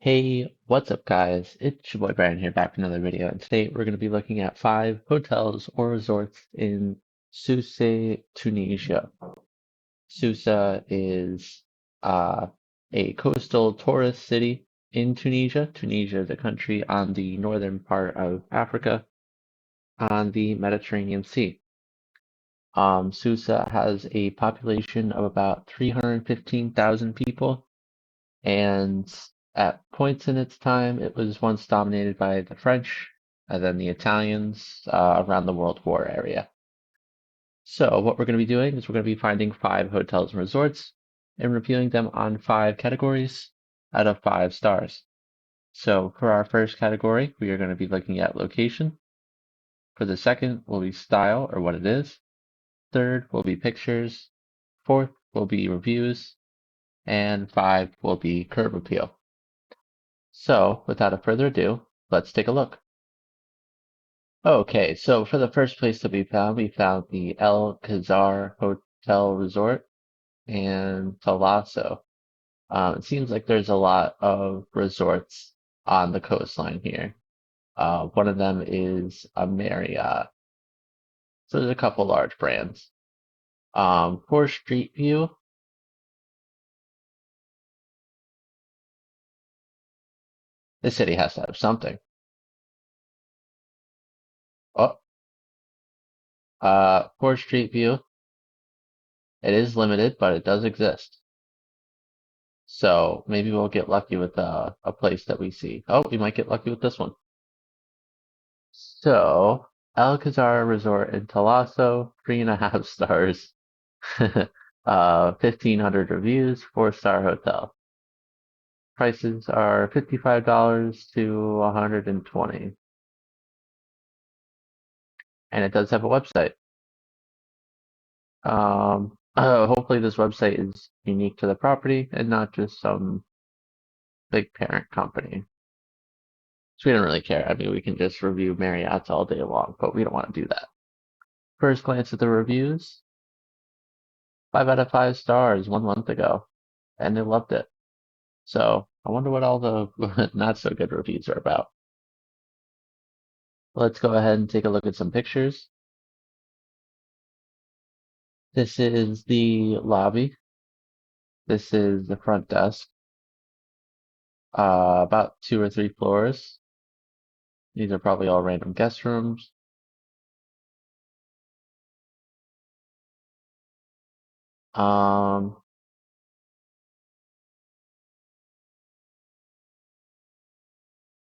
Hey, what's up, guys? It's your boy Brian here, back with another video, and today we're going to be looking at 5 hotels or resorts in Sousse, Tunisia. Sousse is a coastal tourist city in Tunisia. Tunisia is a country on the northern part of Africa on the Mediterranean Sea. Sousse has a population of about 315,000 people, and at points in its time, it was once dominated by the French and then the Italians around the World War area. So, what we're going to be doing is we're going to be finding 5 hotels and resorts and reviewing them on 5 categories out of 5 stars. So, for our first category, we are going to be looking at location. For the second, will be style or what it is. Third will be pictures. Fourth will be reviews. And 5 will be curb appeal. So, without a further ado, let's take a look. Okay, so for the first place that we found the El Khazar Hotel Resort in Talasso. It seems like there's a lot of resorts on the coastline here. One of them is a Marriott. So there's a couple large brands. For Street View, the city has to have something. Oh, for Street View, it is limited, but it does exist. So maybe we'll get lucky with a place that we see. Oh, we might get lucky with this one. So, Alcazar Resort in Talasso, 3.5 stars. 1,500 reviews, 4-star hotel. Prices are $55 to 120. And it does have a website. Hopefully this website is unique to the property and not just some big parent company. So we don't really care. I mean, we can just review Marriott's all day long, but we don't want to do that. First glance at the reviews, 5 out of 5 stars 1 month ago, and they loved it. So I wonder what all the not so good reviews are about. Let's go ahead and take a look at some pictures. This is the lobby. This is the front desk. About 2 or 3 floors. These are probably all random guest rooms. Um,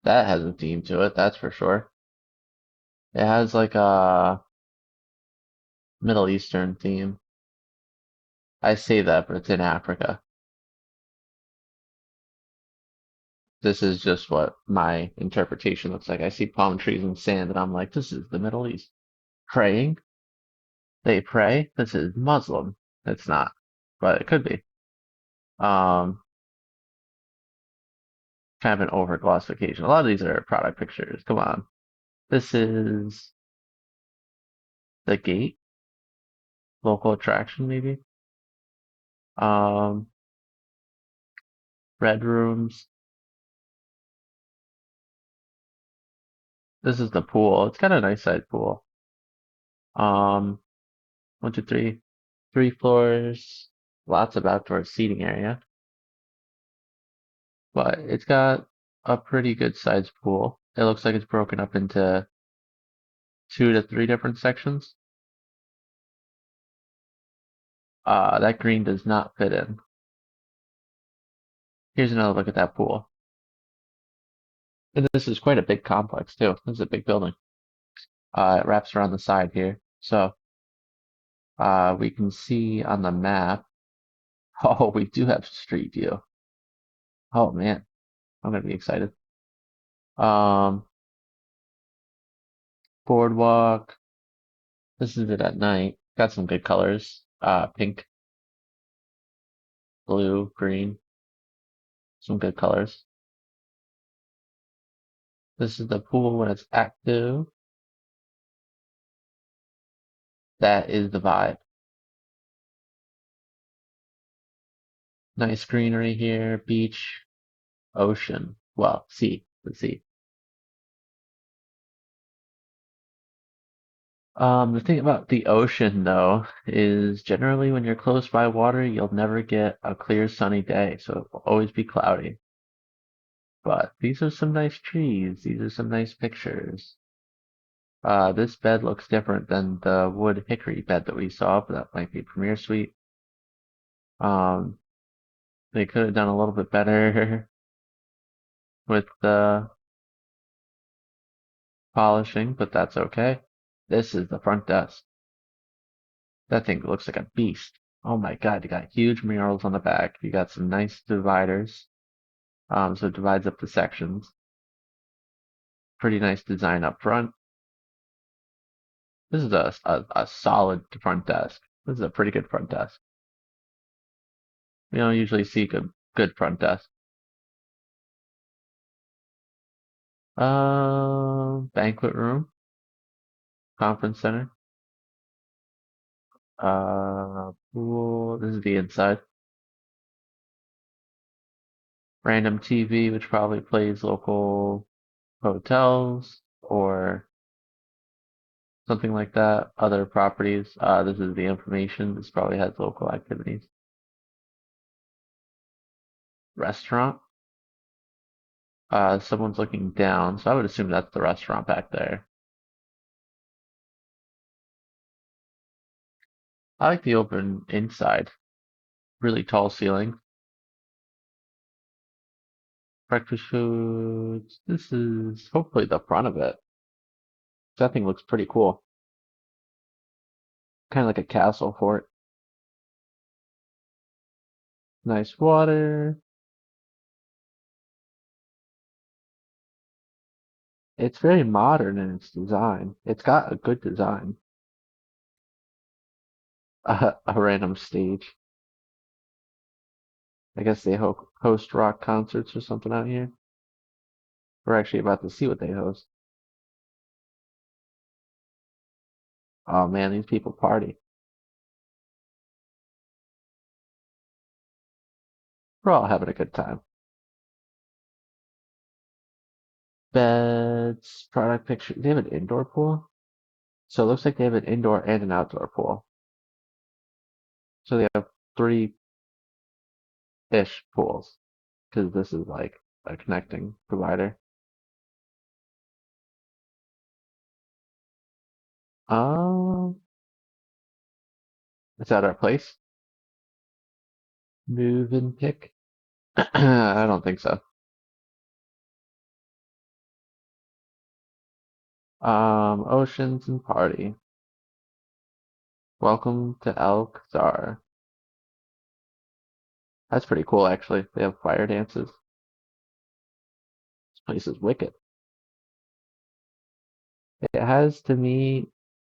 that has a theme to it, that's for sure. It has like a Middle Eastern theme. I say that, but it's in Africa. This is just what my interpretation looks like. I see palm trees and sand, and I'm like, this is the Middle East. Praying? They pray? This is Muslim. It's not, but it could be. Um, kind of an overglossification. A lot of these are product pictures. Come on. This is the gate, local attraction maybe. Um, red rooms. This is the pool. It's got a nice sized pool. Um, 1, 2, 3, 3 floors. Lots of outdoor seating area, but it's got a pretty good sized pool. It looks like it's broken up into 2 to 3 different sections. That green does not fit in. Here's another look at that pool. And this is quite a big complex too. This is a big building. It wraps around the side here. So we can see on the map. Oh, we do have street view. Oh man, I'm gonna be excited. Um, boardwalk. This is it at night. Got some good colors. Pink, blue, green. Some good colors. This is the pool when it's active. That is the vibe. Nice greenery here, beach, ocean. Well, sea, the sea. The thing about the ocean, though, is generally when you're close by water, you'll never get a clear sunny day, so it will always be cloudy. But these are some nice trees. These are some nice pictures. This bed looks different than the wood hickory bed that we saw, but that might be Premier Suite. Um, they could have done a little bit better with the polishing, but that's okay. This is the front desk. That thing looks like a beast. Oh my God, you got huge murals on the back. You got some nice dividers. So it divides up the sections. Pretty nice design up front. This is a solid front desk. This is a pretty good front desk. We don't usually see good front desk. Banquet room, conference center, pool. This is the inside. Random TV, which probably plays local hotels or something like that. Other properties. This is the information. This probably has local activities. Restaurant. Someone's looking down, so I would assume that's the restaurant back there. I like the open inside. Really tall ceiling. Breakfast foods. This is hopefully the front of it. That thing looks pretty cool. Kind of like a castle fort. Nice water. It's very modern in its design. It's got a good design. A random stage. I guess they host rock concerts or something out here. We're actually about to see what they host. Oh man, these people party. We're all having a good time. Beds, product picture. They have an indoor pool. So it looks like they have an indoor and an outdoor pool. So they have three-ish pools because this is like a connecting provider. Um, is that our place? Move and pick? I don't think so. Oceans and party. Welcome to El Khazar. That's pretty cool, actually. They have fire dances. This place is wicked. It has, to me,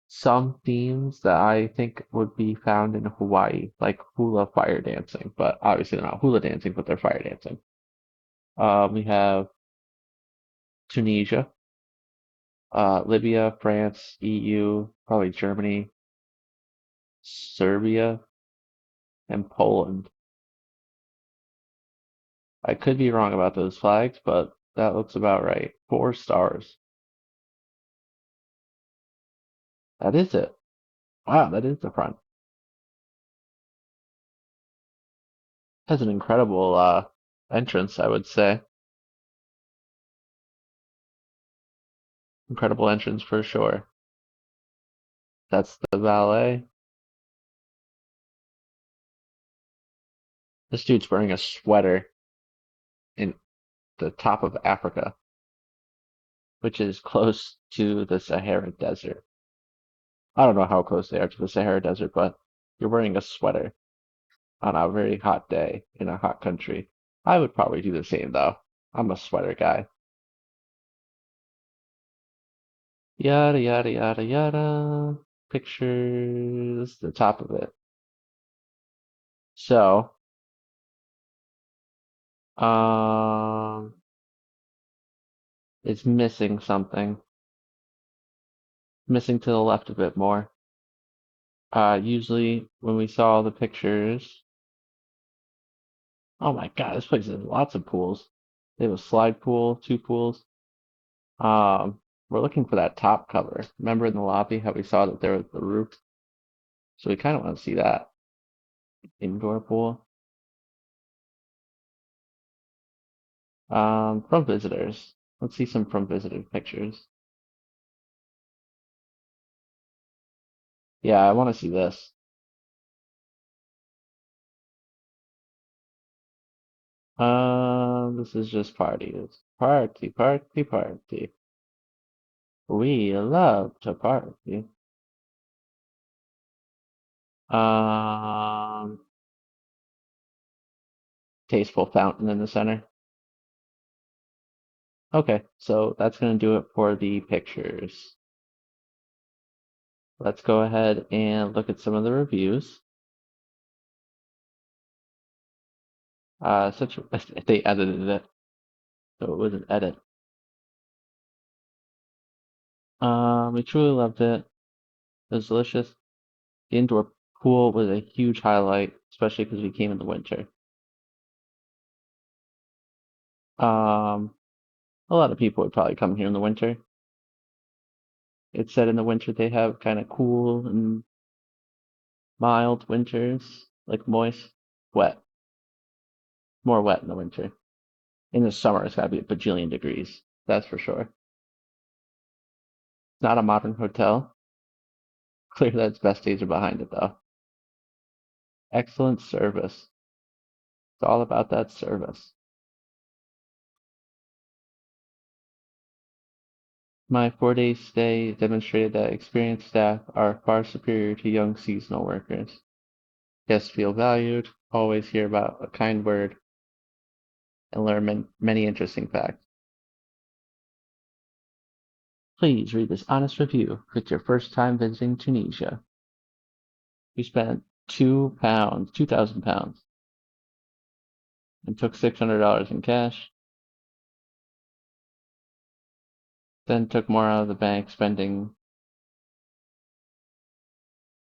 some themes that I think would be found in Hawaii, like hula fire dancing, but obviously they're not hula dancing, but they're fire dancing. We have Tunisia, Libya, France, EU, probably Germany, Serbia, and Poland. I could be wrong about those flags, but that looks about right. 4 stars. That is it. Wow, that is the front. Has an incredible entrance, I would say. Incredible entrance for sure. That's the valet. This dude's wearing a sweater in the top of Africa, which is close to the Sahara Desert. I don't know how close they are to the Sahara Desert, but you're wearing a sweater on a very hot day in a hot country. I would probably do the same though. I'm a sweater guy. Yada yada yada yada. Pictures, the top of it. So, um, it's missing something. Missing to the left a bit more. Usually when we saw the pictures, oh my God, this place has lots of pools. They have a slide pool, two pools. We're looking for that top cover. Remember in the lobby how we saw that there was the roof? So we kind of want to see that indoor pool. From visitors. Let's see some from visitor pictures. Yeah, I want to see this. This is just parties. Party, party, party. We love to party. Um, Tasteful fountain in the center. Okay, so that's gonna do it for the pictures. Let's go ahead and look at some of the reviews. Such they edited it, so it was an edit. We truly loved it. It was delicious. The indoor pool was a huge highlight, especially because we came in the winter. Um, a lot of people would probably come here in the winter. It said in the winter they have kind of cool and mild winters, like moist, wet, more wet in the winter. In the summer, it's got to be a bajillion degrees. That's for sure. It's not a modern hotel. Clear that its best days are behind it, though. Excellent service. It's all about that service. My 4 day stay demonstrated that experienced staff are far superior to young seasonal workers. Guests feel valued, always hear about a kind word, and learn many interesting facts. Please read this honest review if it's your first time visiting Tunisia. We spent £2, £2,000, and took $600 in cash, then took more out of the bank, spending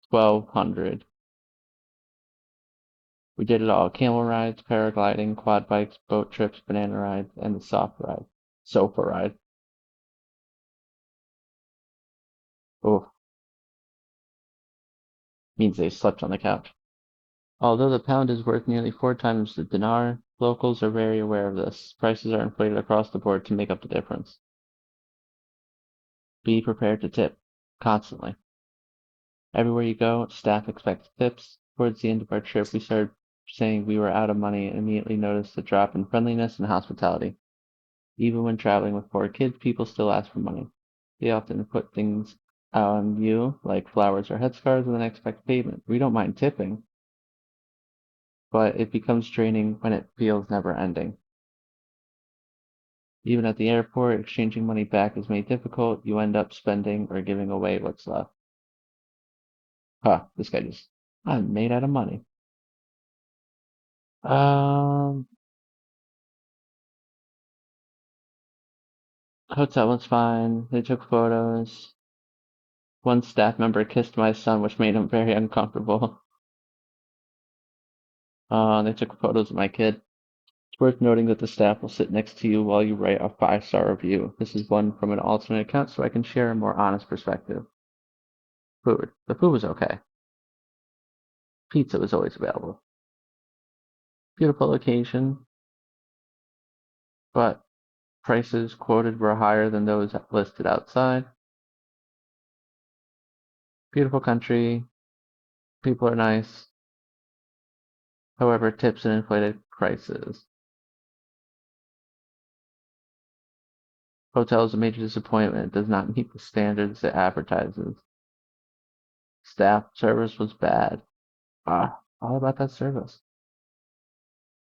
1200. We did it all: camel rides, paragliding, quad bikes, boat trips, banana rides, and the sofa ride. Oh, means they slept on the couch. Although the pound is worth nearly 4 times the dinar, locals are very aware of this. Prices are inflated across the board to make up the difference. Be prepared to tip. Constantly. Everywhere you go, staff expects tips. Towards the end of our trip, we started saying we were out of money and immediately noticed a drop in friendliness and hospitality. Even when traveling with 4 kids, people still ask for money. They often put things on you, like flowers or headscarves, and then expect payment. We don't mind tipping, but it becomes draining when it feels never ending. Even at the airport, exchanging money back is made difficult. You end up spending or giving away what's left. Huh, this guy just, I'm made out of money. Um, Hotel was fine. They took photos. One staff member kissed my son, which made him very uncomfortable. They took photos of my kid. It's worth noting that the staff will sit next to you while you write a 5-star review. This is one from an alternate account, so I can share a more honest perspective. Food. The food was okay. Pizza was always available. Beautiful location, but prices quoted were higher than those listed outside. Beautiful country. People are nice. However, tips and inflated prices. Hotel is a major disappointment. It does not meet the standards it advertises. Staff service was bad. All about that service.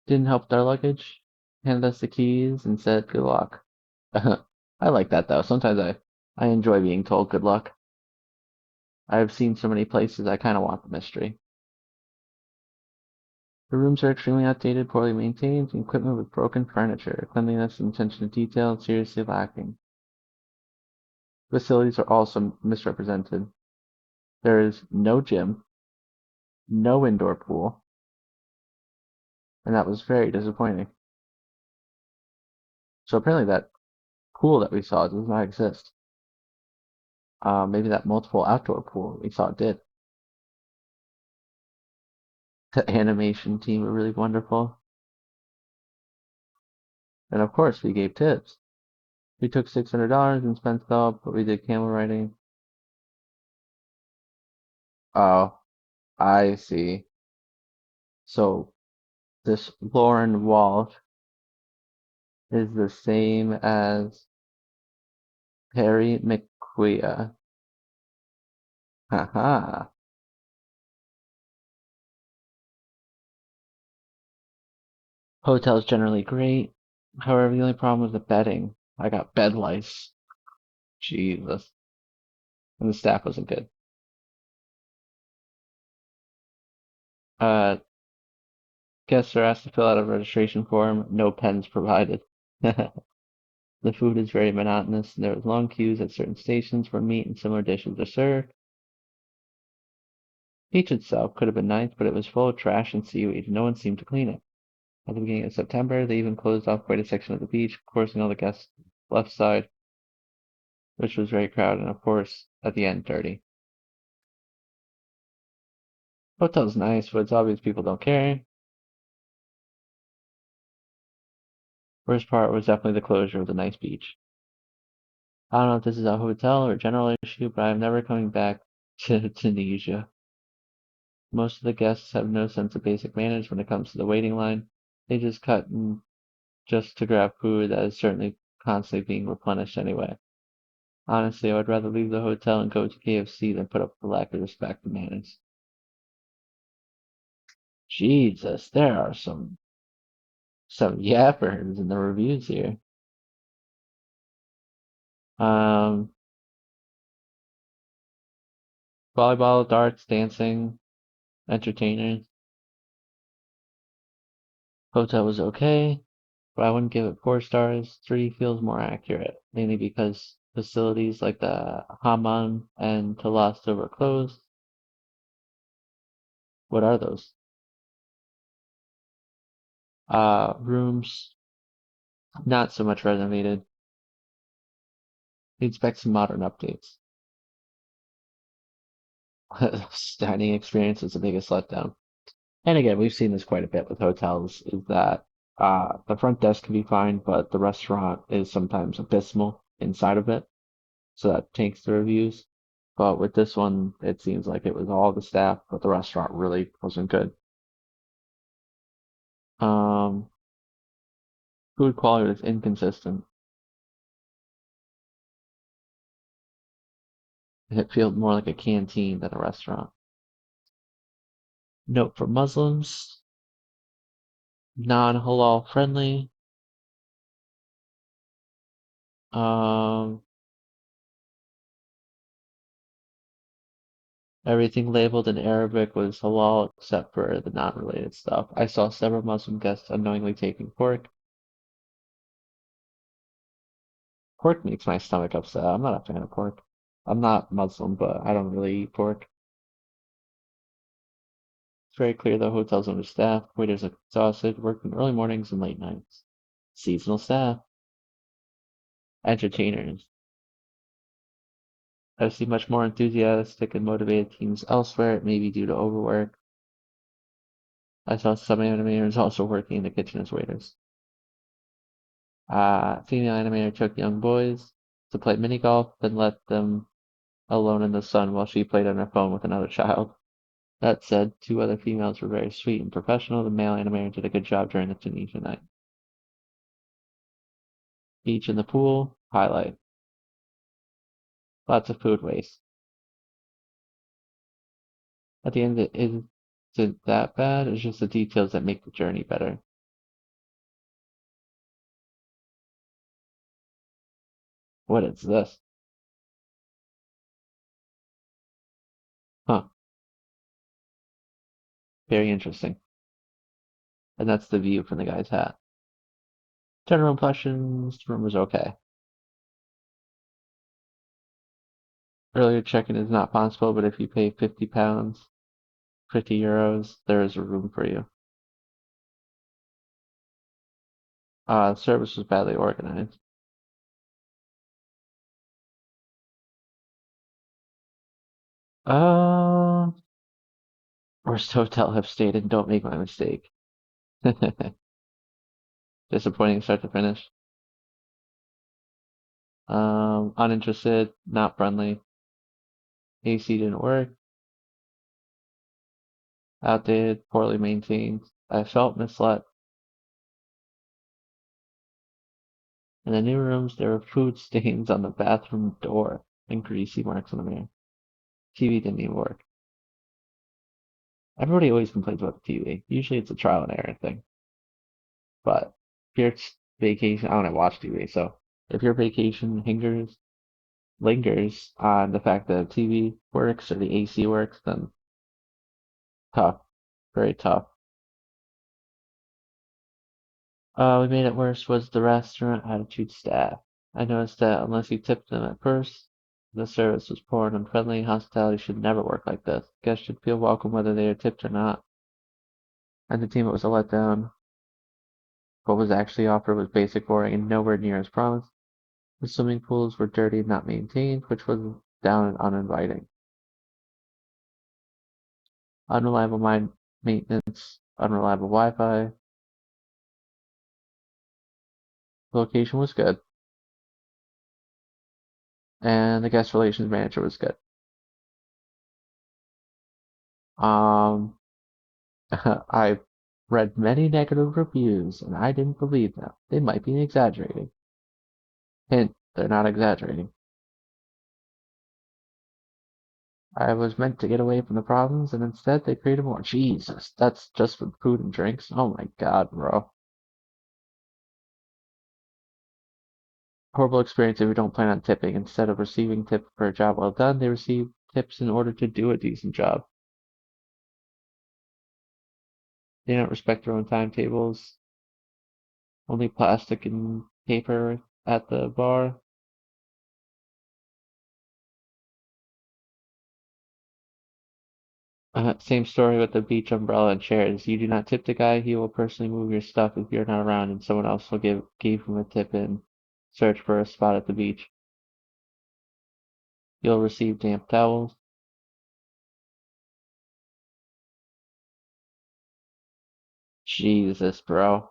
Didn't help with our luggage. Handed us the keys and said good luck. I like that though. Sometimes I enjoy being told good luck. I've seen so many places I kind of want the mystery. The rooms are extremely outdated, poorly maintained, and equipment with broken furniture. Cleanliness and attention to detail is seriously lacking. Facilities are also misrepresented. There is no gym, no indoor pool, and that was very disappointing. So apparently that pool that we saw does not exist. Maybe that multiple outdoor pool we saw did. The animation team were really wonderful. And of course, we gave tips. We took $600 and spent it all, but we did camel riding. Oh, I see. So this Lauren Walsh is the same as Perry McQuea. Haha. Hotel's generally great. However, the only problem was the bedding. I got bed lice. Jesus. And the staff wasn't good. Uh, Guests are asked to fill out a registration form. No pens provided. The food is very monotonous. There was long queues at certain stations where meat and similar dishes are served. Beach itself could have been nice, but it was full of trash and seaweed. No one seemed to clean it. At the beginning of September, they even closed off quite a section of the beach, coursing all the guests left side, which was very crowded, and of course, at the end, dirty. Hotel's nice, but it's obvious people don't care. Worst part was definitely the closure of the nice beach. I don't know if this is a hotel or a general issue, but I'm never coming back to Tunisia. Most of the guests have no sense of basic manners when it comes to the waiting line. They just cut in just to grab food that is certainly constantly being replenished anyway. Honestly, I would rather leave the hotel and go to KFC than put up with the lack of respect and manners. Jesus, there are some yappers in the reviews here. Um, Volleyball, darts, dancing, entertainers. Hotel was okay, but I wouldn't give it 4 stars. 3 feels more accurate, mainly because facilities like the Hammam and Talasta were closed. What are those? Rooms, not so much renovated. We expect some modern updates. Dining experience is the biggest letdown. And again, we've seen this quite a bit with hotels, is that the front desk can be fine, but the restaurant is sometimes abysmal inside of it. So that tanks the reviews. But with this one, it seems like it was all the staff, but the restaurant really wasn't good. Um, Food quality was inconsistent. It felt more like a canteen than a restaurant. Note for Muslims, non-halal friendly. Um, Everything labeled in Arabic was halal except for the non-related stuff. I saw several Muslim guests unknowingly taking pork. Pork makes my stomach upset. I'm not a fan of pork. I'm not Muslim, but I don't really eat pork. It's very clear the hotel's understaffed. Waiters are exhausted, working early mornings and late nights. Seasonal staff, entertainers. I've seen much more enthusiastic and motivated teams elsewhere, maybe due to overwork. I saw some animators also working in the kitchen as waiters. Female animator took young boys to play mini golf, then let them alone in the sun while she played on her phone with another child. That said, 2 other females were very sweet and professional. The male animator did a good job during the Tunisia night. Beach in the pool, highlight. Lots of food waste. At the end, it isn't that bad. It's just the details that make the journey better. What is this? Huh, very interesting. And that's the view from the guy's hat. General impressions, the room was okay. Earlier check-in is not possible, but if you pay £50, €50, there is a room for you. Service was badly organized. Uh, Worst hotel I've stayed in, don't make my mistake. Disappointing start to finish. Uninterested, not friendly. AC didn't work. Outdated, poorly maintained. I felt misled. In the new rooms, there were food stains on the bathroom door and greasy marks on the mirror. TV didn't even work. Everybody always complains about the TV. Usually it's a trial and error thing. But if your vacation, I don't watch TV, so if your vacation lingers on the fact that the TV works or the AC works, then tough, very tough. What made it worse was the restaurant attitude staff. I noticed that unless you tipped them at first, the service was poor and unfriendly. Hospitality should never work like this. Guests should feel welcome whether they are tipped or not. Entertainment was a letdown. What was actually offered was basic, boring, and nowhere near as promised. The swimming pools were dirty and not maintained, which was down and uninviting. Unreliable mine maintenance, unreliable Wi-Fi. Location was good, and the guest relations manager was good. Um, I read many negative reviews, and I didn't believe them. They might be exaggerating. Hint, they're not exaggerating. I was meant to get away from the problems, and instead they created more. Jesus, that's just for food and drinks. Oh my God, bro. Horrible experience if you don't plan on tipping. Instead of receiving tips for a job well done, they receive tips in order to do a decent job. They don't respect their own timetables. Only plastic and paper at the bar. Same story with the beach umbrella and chairs. You do not tip the guy, he will personally move your stuff if you're not around, and someone else will give him a tip and search for a spot at the beach. You'll receive damp towels. Jesus, bro.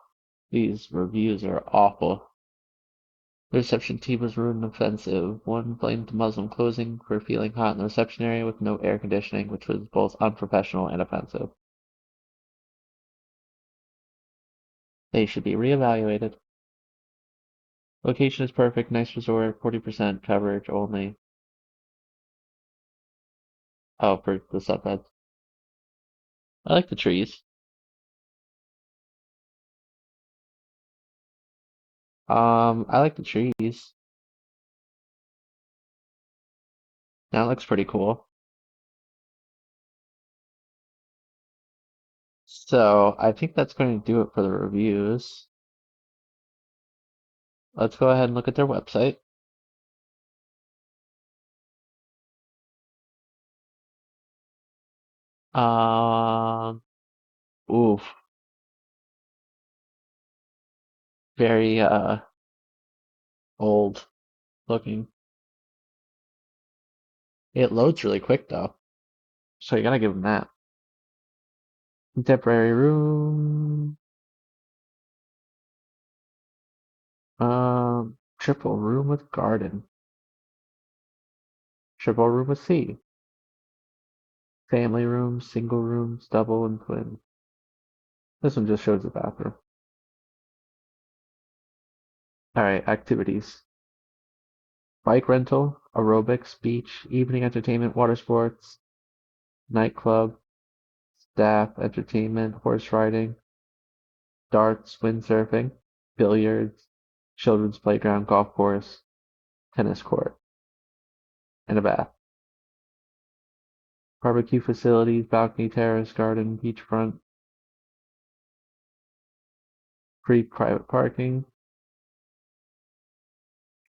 These reviews are awful. The reception team was rude and offensive. One blamed the Muslim closing for feeling hot in the reception area with no air conditioning, which was both unprofessional and offensive. They should be reevaluated. Location is perfect, nice resort, 40% coverage only. Oh, for the subbeds. I like the trees. I like the trees. That looks pretty cool. So I think that's going to do it for the reviews. Let's go ahead and look at their website. Um, Oof, very old looking. It loads really quick though, so you gotta give them that. Contemporary room, triple room with garden, triple room with sea, family rooms, single rooms, double and twin. This one just shows the bathroom. All right, activities. Bike rental, aerobics, beach, evening entertainment, water sports, nightclub, staff entertainment, horse riding, darts, windsurfing, billiards, children's playground, golf course, tennis court, and a bath. Barbecue facilities, balcony, terrace, garden, beachfront, free private parking,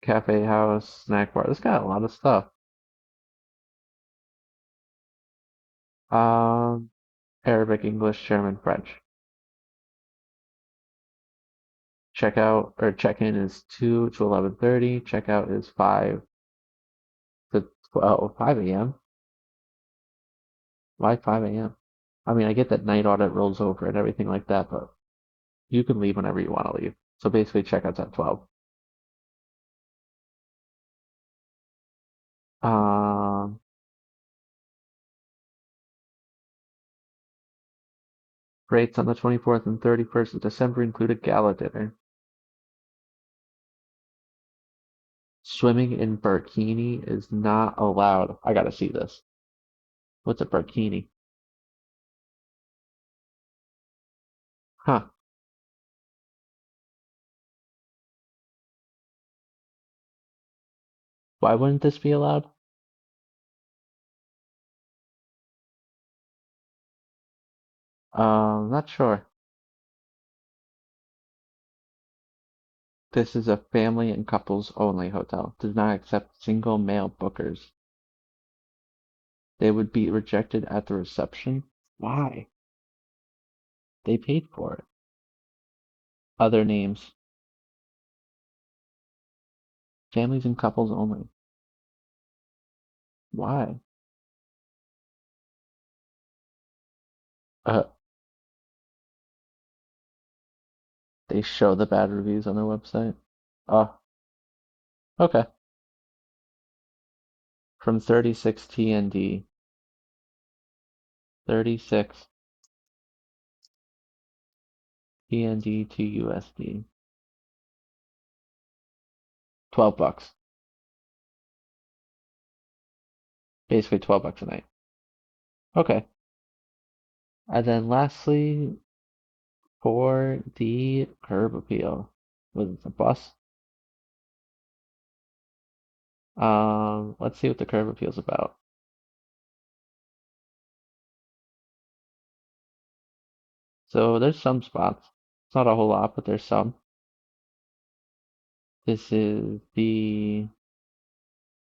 cafe house, snack bar. This got a lot of stuff. Um, Arabic, English, German, French. Checkout or check-in is 2 to 11:30. Checkout is 5 to 5 a.m. Why 5 a.m.? I mean, I get that night audit rolls over and everything like that, but you can leave whenever you want to leave. So basically, checkout's at 12. Um, Rates on the 24th and 31st of December include a gala dinner. Swimming in burkini is not allowed. I gotta see this. What's a burkini? Huh. Why wouldn't this be allowed? Not sure. This is a family and couples only hotel. Does not accept single male bookers. They would be rejected at the reception. Why? They paid for it. Other names. Families and couples only. Why? Uh, they show the bad reviews on their website. Oh, okay. From 36 TND. 36 TND to USD. $12. Basically $12 a night. Okay. And then lastly, for the curb appeal. Was it the bus? Let's see what the curb appeal's about. So there's some spots. It's not a whole lot, but there's some. This is the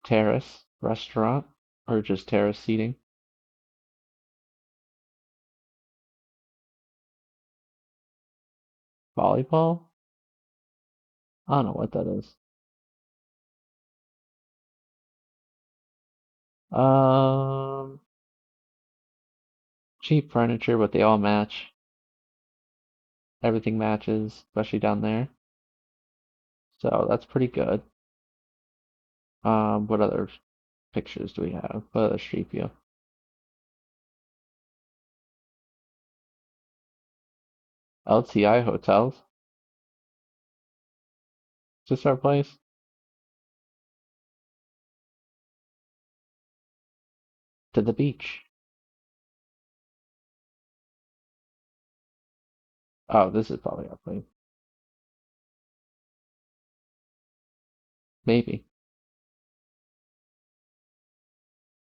terrace restaurant, or just terrace seating. Volleyball? I don't know what that is. Um, Cheap furniture, but they all match. Everything matches, especially down there. So that's pretty good. What other pictures do we have? What other street view? LTI hotels. Is this our place? To the beach. Oh, this is probably our place. Maybe.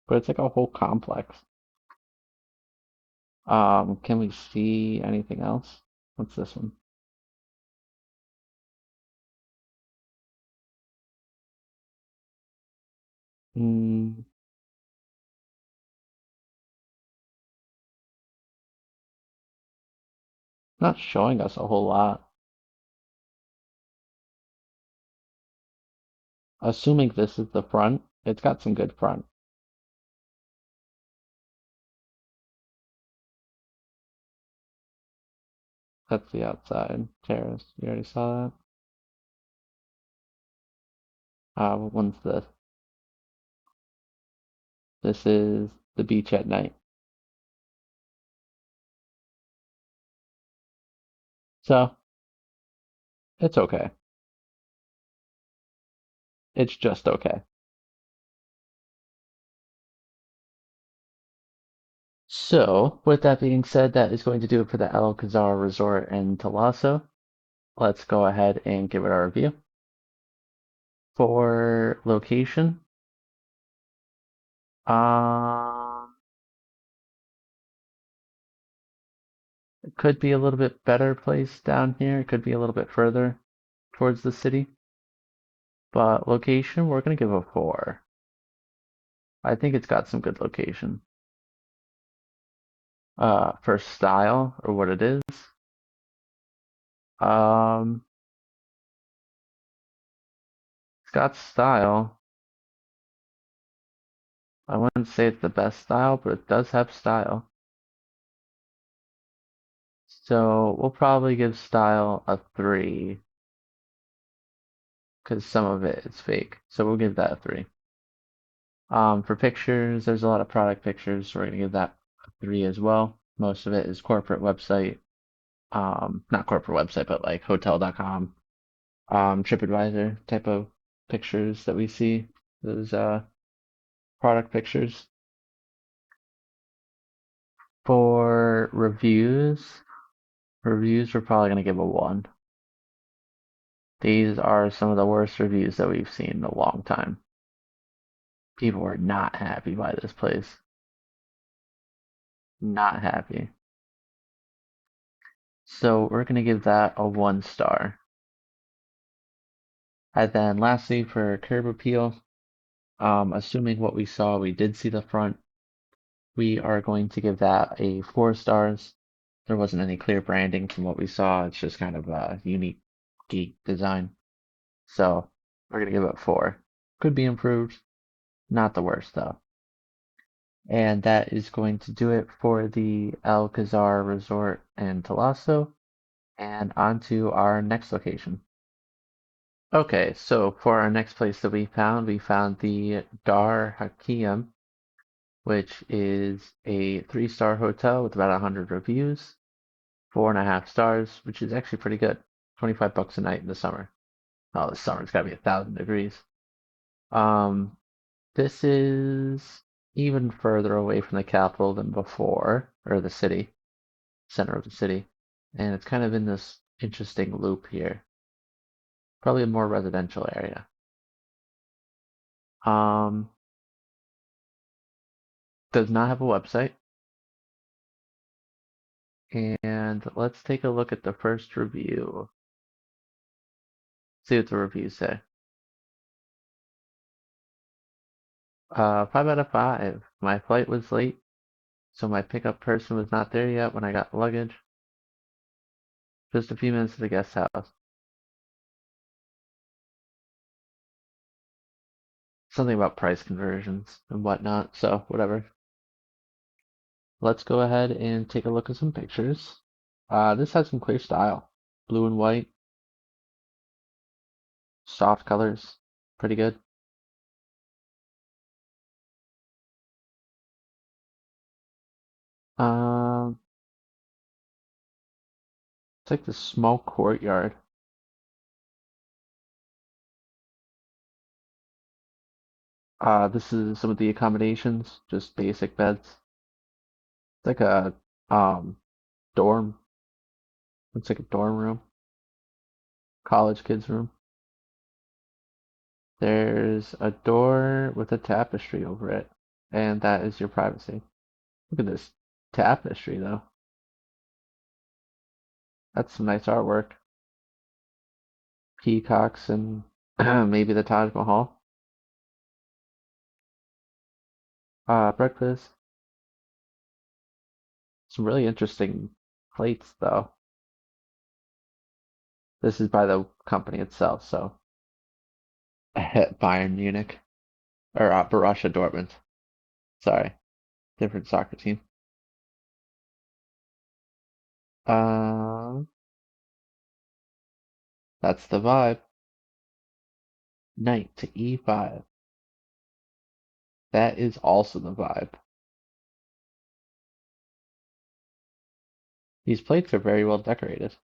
But it's like a whole complex. Can we see anything else? What's this one? Hmm, not showing us a whole lot. Assuming this is the front, it's got some good front. That's the outside terrace. You already saw that. What one's this? This is the beach at night. So it's okay. It's just okay. So, with that being said, that is going to do it for the Alcazar Resort in Talasso. Let's go ahead and give it our review. For location, um, it could be a little bit better place down here. It could be a little bit further towards the city. But location, we're gonna give a 4. I think it's got some good location. For style or what it is, um, It's got style. I wouldn't say it's the best style, but it does have style. So we'll probably give style a 3 because some of it is fake. So we'll give that a 3. For pictures, there's a lot of product pictures, so we're gonna give that a 3 as well. Most of it is corporate website, not corporate website, but like hotel.com, TripAdvisor type of pictures that we see. Those product pictures. For reviews we're probably gonna give a 1. These are some of the worst reviews that we've seen in a long time. People are not happy by this place. Not happy. So we're gonna give that a 1 star. And then lastly for curb appeal, assuming what we saw, we did see the front, we are going to give that a 4 stars. There wasn't any clear branding from what we saw. It's just kind of a unique geek design. So we're gonna give it 4. Could be improved. Not the worst though. And that is going to do it for the Alcazar Resort in Talasso. And on to our next location. Okay, so for our next place that we found the Dar Hakim, which is a 3-star hotel with about 100 reviews, 4.5 stars, which is actually pretty good. 25 bucks a night in the summer. Oh, the summer's gotta be 1,000 degrees. Um, this is even further away from the capital than before, or the city, center of the city. And it's kind of in this interesting loop here. Probably a more residential area. Um, does not have a website. And let's take a look at the first review. See what the reviews say. 5 out of 5. My flight was late, so my pickup person was not there yet when I got luggage. Just a few minutes to the guest house. Something about price conversions and whatnot, so whatever. Let's go ahead and take a look at some pictures. This has some clear style. Blue and white, soft colors, pretty good. Um, it's like the small courtyard. This is some of the accommodations, just basic beds. It's like a um dorm. It's like a dorm room, college kids room. There's a door with a tapestry over it, and that is your privacy. Look at this tapestry though. That's some nice artwork. Peacocks and maybe the Taj Mahal. Breakfast. Some really interesting plates though. This is by the company itself, so Bayern Munich or Borussia Dortmund. Sorry, different soccer team. Uh, that's the vibe. Knight to e5. That is also the vibe. These plates are very well decorated,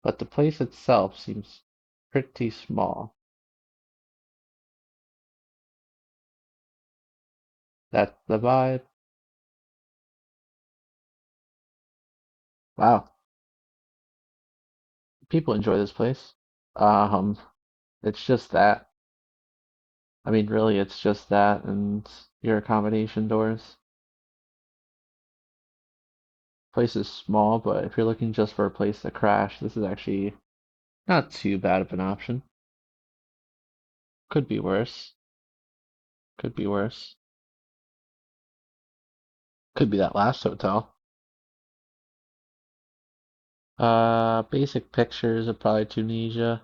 but the place itself seems pretty small. That's the vibe. Wow, people enjoy this place. Um, it's just that. I mean, really, it's just that and your accommodation doors. Place is small, but if you're looking just for a place to crash, this is actually not too bad of an option. Could be worse. Could be worse. Could be that last hotel. Basic pictures of probably Tunisia.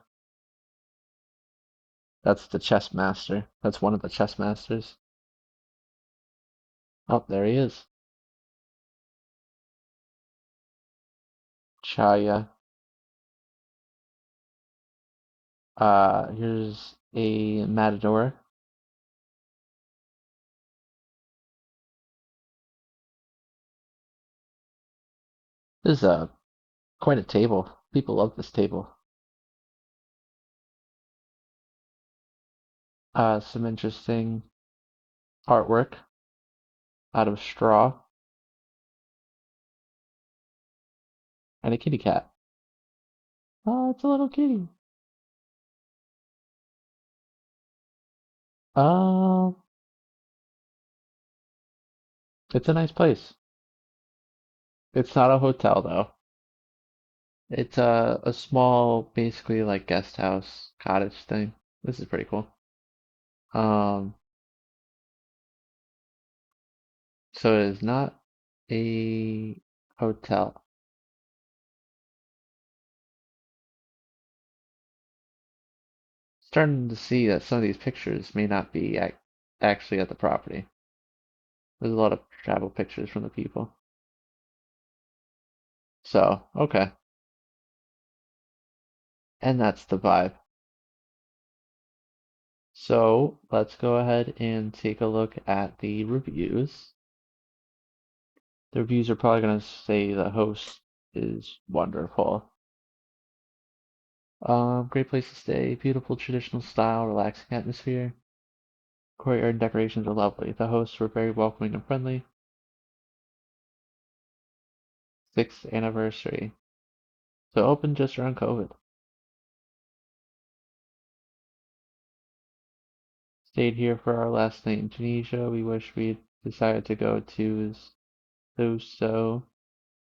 That's the chess master. That's one of the chess masters. Oh, there he is. Chaya. Here's a matador. This is quite a table. People love this table. Some interesting artwork out of straw and a kitty cat. Oh, it's a little kitty. Um, it's a nice place. It's not a hotel though. It's a small, basically like guest house cottage thing. This is pretty cool. Um, so it is not a hotel. Starting to see that some of these pictures may not be actually at the property. There's a lot of travel pictures from the people. So, okay. And that's the vibe. So, let's go ahead and take a look at the reviews. The reviews are probably going to say the host is wonderful. Great place to stay, beautiful traditional style, relaxing atmosphere. Courtyard and decorations are lovely. The hosts were very welcoming and friendly. Sixth anniversary. So open just around COVID. Stayed here for our last night in Tunisia. We wish we'd decided to go to Sousse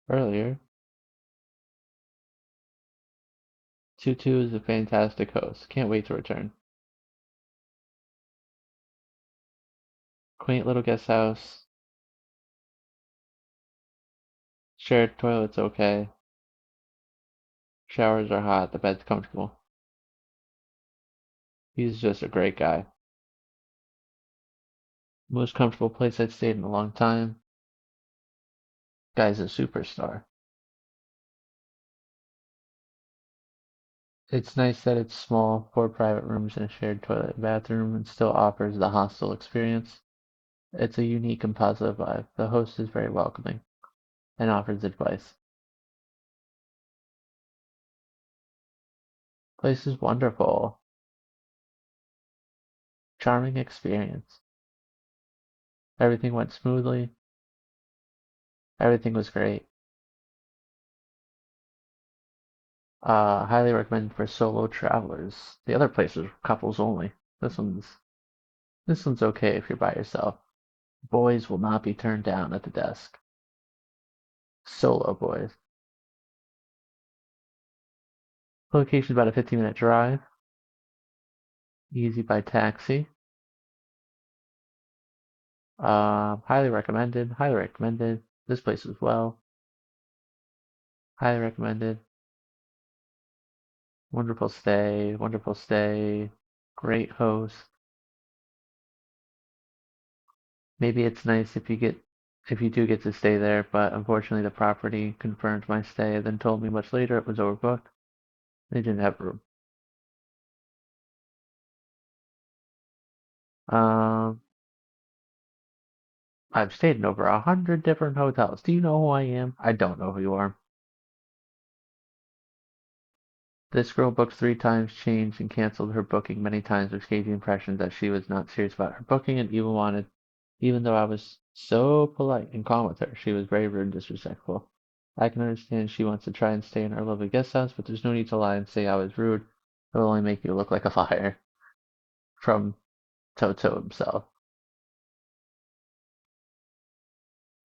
earlier. Tutu is a fantastic host. Can't wait to return. Quaint little guest house. Shared toilets okay. Showers are hot. The bed's comfortable. He's just a great guy. Most comfortable place I've stayed in a long time. Guy's a superstar. It's nice that it's small, 4 private rooms and a shared toilet and bathroom, and still offers the hostel experience. It's a unique and positive vibe. The host is very welcoming and offers advice. Place is wonderful. Charming experience. Everything went smoothly. Everything was great. Highly recommended for solo travelers. The other place is couples only. This one's this one's okay if you're by yourself. Boys will not be turned down at the desk. Solo boys. Location about a 15-minute drive. Easy by taxi. Highly recommended. Highly recommended. This place as well. Highly recommended. Wonderful stay. Wonderful stay. Great host. Maybe it's nice if you do get to stay there, but unfortunately the property confirmed my stay, then told me much later it was overbooked. They didn't have room. Um, I've stayed in over 100 different hotels. Do you know who I am? I don't know who you are. This girl booked 3 times, changed, and canceled her booking many times, which gave the impression that she was not serious about her booking and even though I was so polite and calm with her, she was very rude and disrespectful. I can understand she wants to try and stay in our lovely guest house, but there's no need to lie and say I was rude. It will only make you look like a liar. From Toto himself.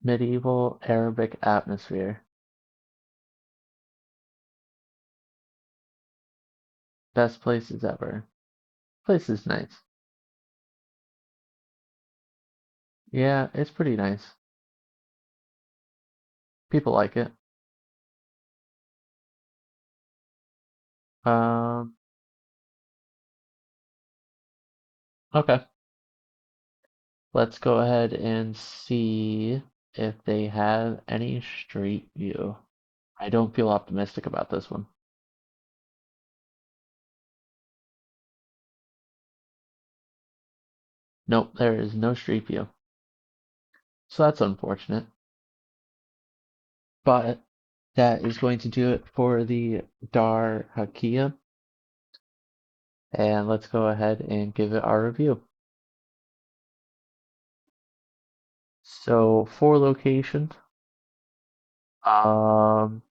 Medieval Arabic atmosphere. Best places ever. Place is nice. Yeah, it's pretty nice. People like it. Um, okay. Let's go ahead and see if they have any street view. I don't feel optimistic about this one. Nope, there is no street view. So that's unfortunate. But that is going to do it for the Dar Hakia. And let's go ahead and give it our review. So for location, um,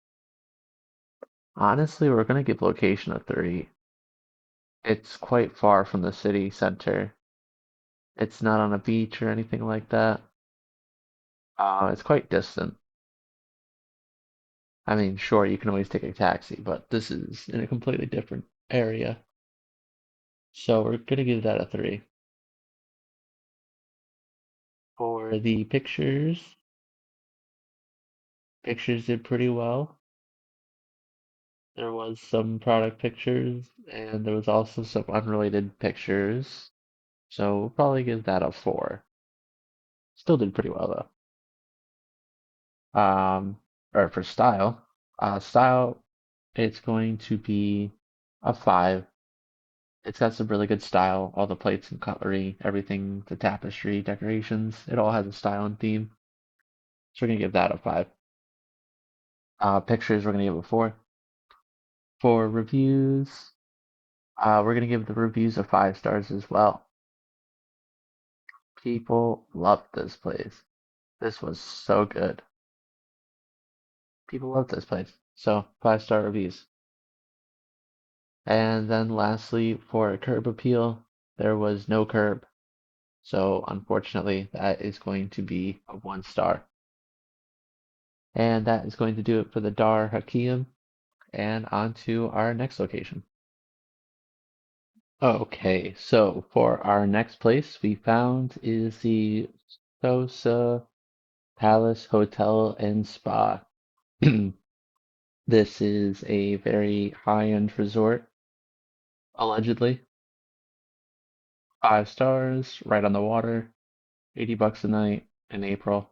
honestly, we're gonna give location a 3. It's quite far from the city center. It's not on a beach or anything like that. It's quite distant. I mean, sure, you can always take a taxi, but this is in a completely different area. So we're gonna give that a 3. For the pictures, pictures did pretty well. There was some product pictures, and there was also some unrelated pictures. So we'll probably give that a 4. Still did pretty well though. Or for style, style, it's going to be a 5. It's got some really good style. All the plates and cutlery, everything, the tapestry, decorations, it all has a style and theme. So we're gonna give that a 5. Pictures, we're gonna give it a 4. For reviews, we're gonna give the reviews a 5 stars as well. People loved this place. This was so good. People loved this place. So 5-star reviews. And then lastly, for a curb appeal, there was no curb. So unfortunately, that is going to be a 1 star. And that is going to do it for the Dar Hakim. And on to our next location. Okay, so for our next place we found is the Sousse Palace Hotel and Spa. This is a very high-end resort, allegedly. 5 stars, right on the water, 80 bucks a night in April,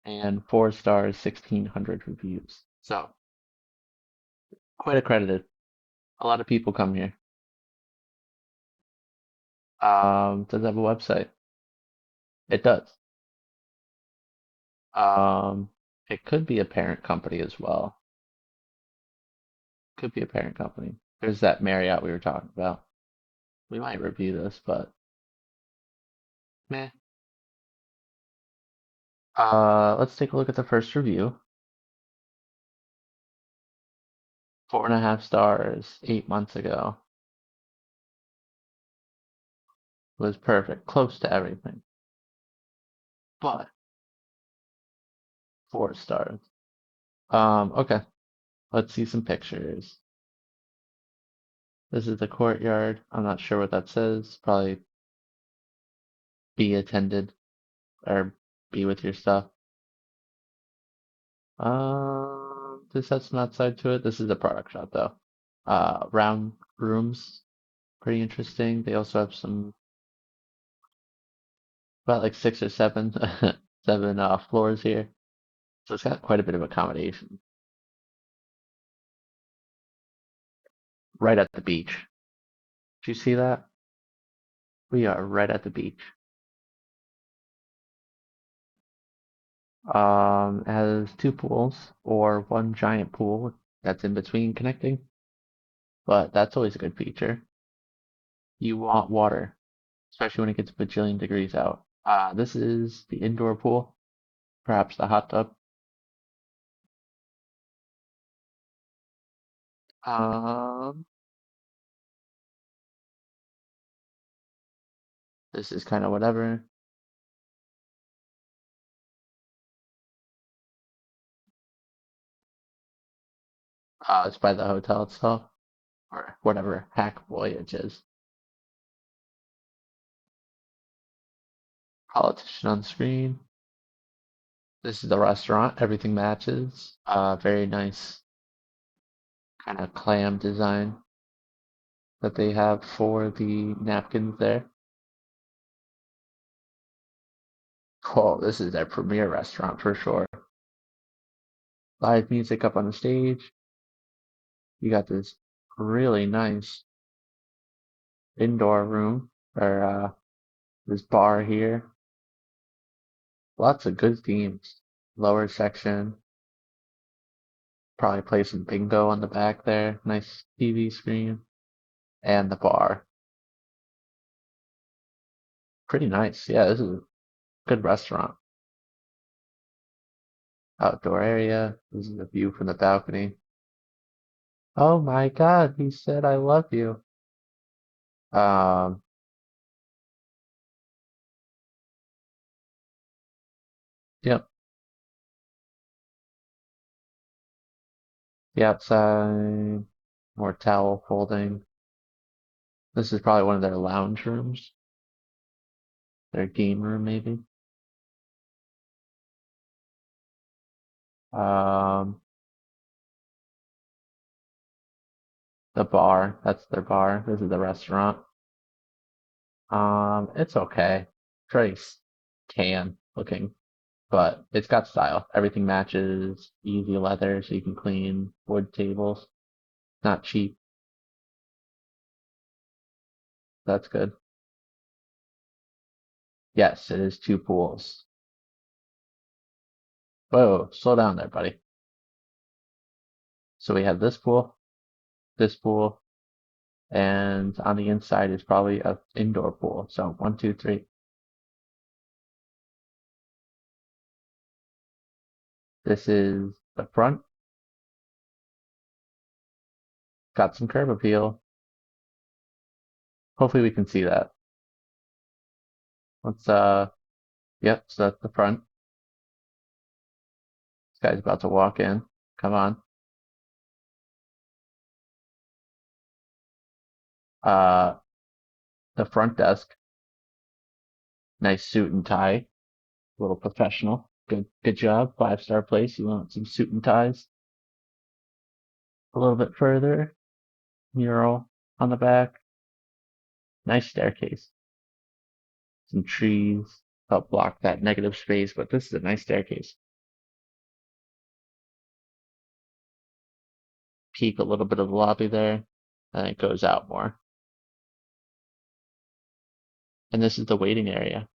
and 4 stars, 1,600 reviews. So, quite accredited. A lot of people come here. Does it have a website? It does. Um, it could be a parent company as well. Could be a parent company. There's that Marriott we were talking about. We might review this, but meh. Let's take a look at the first review. 4.5 stars, 8 months ago. Was perfect, close to everything. But 4 stars. Okay. Let's see some pictures. This is the courtyard. I'm not sure what that says. Probably be attended or be with your stuff. This has some outside to it. This is a product shop though. Round rooms, pretty interesting. They also have some about like 6 or 7 7 floors here. So it's got quite a bit of accommodation. Right at the beach. Do you see that? We are right at the beach. It has 2 pools or one giant pool that's in between connecting, but that's always a good feature. You want water, especially when it gets a bajillion degrees out. This is the indoor pool, perhaps the hot tub. Um, this is kind of whatever. It's by the hotel itself, or whatever hack voyage is. Politician on screen. This is the restaurant. Everything matches. Very nice kind of clam design. that they have for the napkins there. Oh, this is their premier restaurant for sure. Live music up on the stage. You got this really nice indoor room or this bar here. Lots of good themes. Lower section. Probably play some bingo on the back there. Nice TV screen. And the bar. Pretty nice. Yeah, this is a good restaurant. Outdoor area. This is a view from the balcony. Oh my God, he said I love you. Um, yep. The outside. More towel folding. This is probably one of their lounge rooms. Their game room, maybe. Um, the bar. That's their bar. This is the restaurant. It's okay. Trace tan looking, but it's got style. Everything matches. Easy leather, so you can clean wood tables. Not cheap. That's good. Yes, it is two pools. Whoa, slow down there, buddy. So we have this pool, and on the inside is probably a indoor pool. So one, two, three. This is the front. Got some curb appeal. Hopefully we can see that. Let's yep, so that's the front. This guy's about to walk in. Come on. Uh the front desk. Nice suit and tie. A little professional. Good job. 5-star place. You want some suit and ties. A little bit further. Mural on the back. Nice staircase. Some trees help block that negative space, but this is a nice staircase. Peek a little bit of the lobby there, and it goes out more. And this is the waiting area.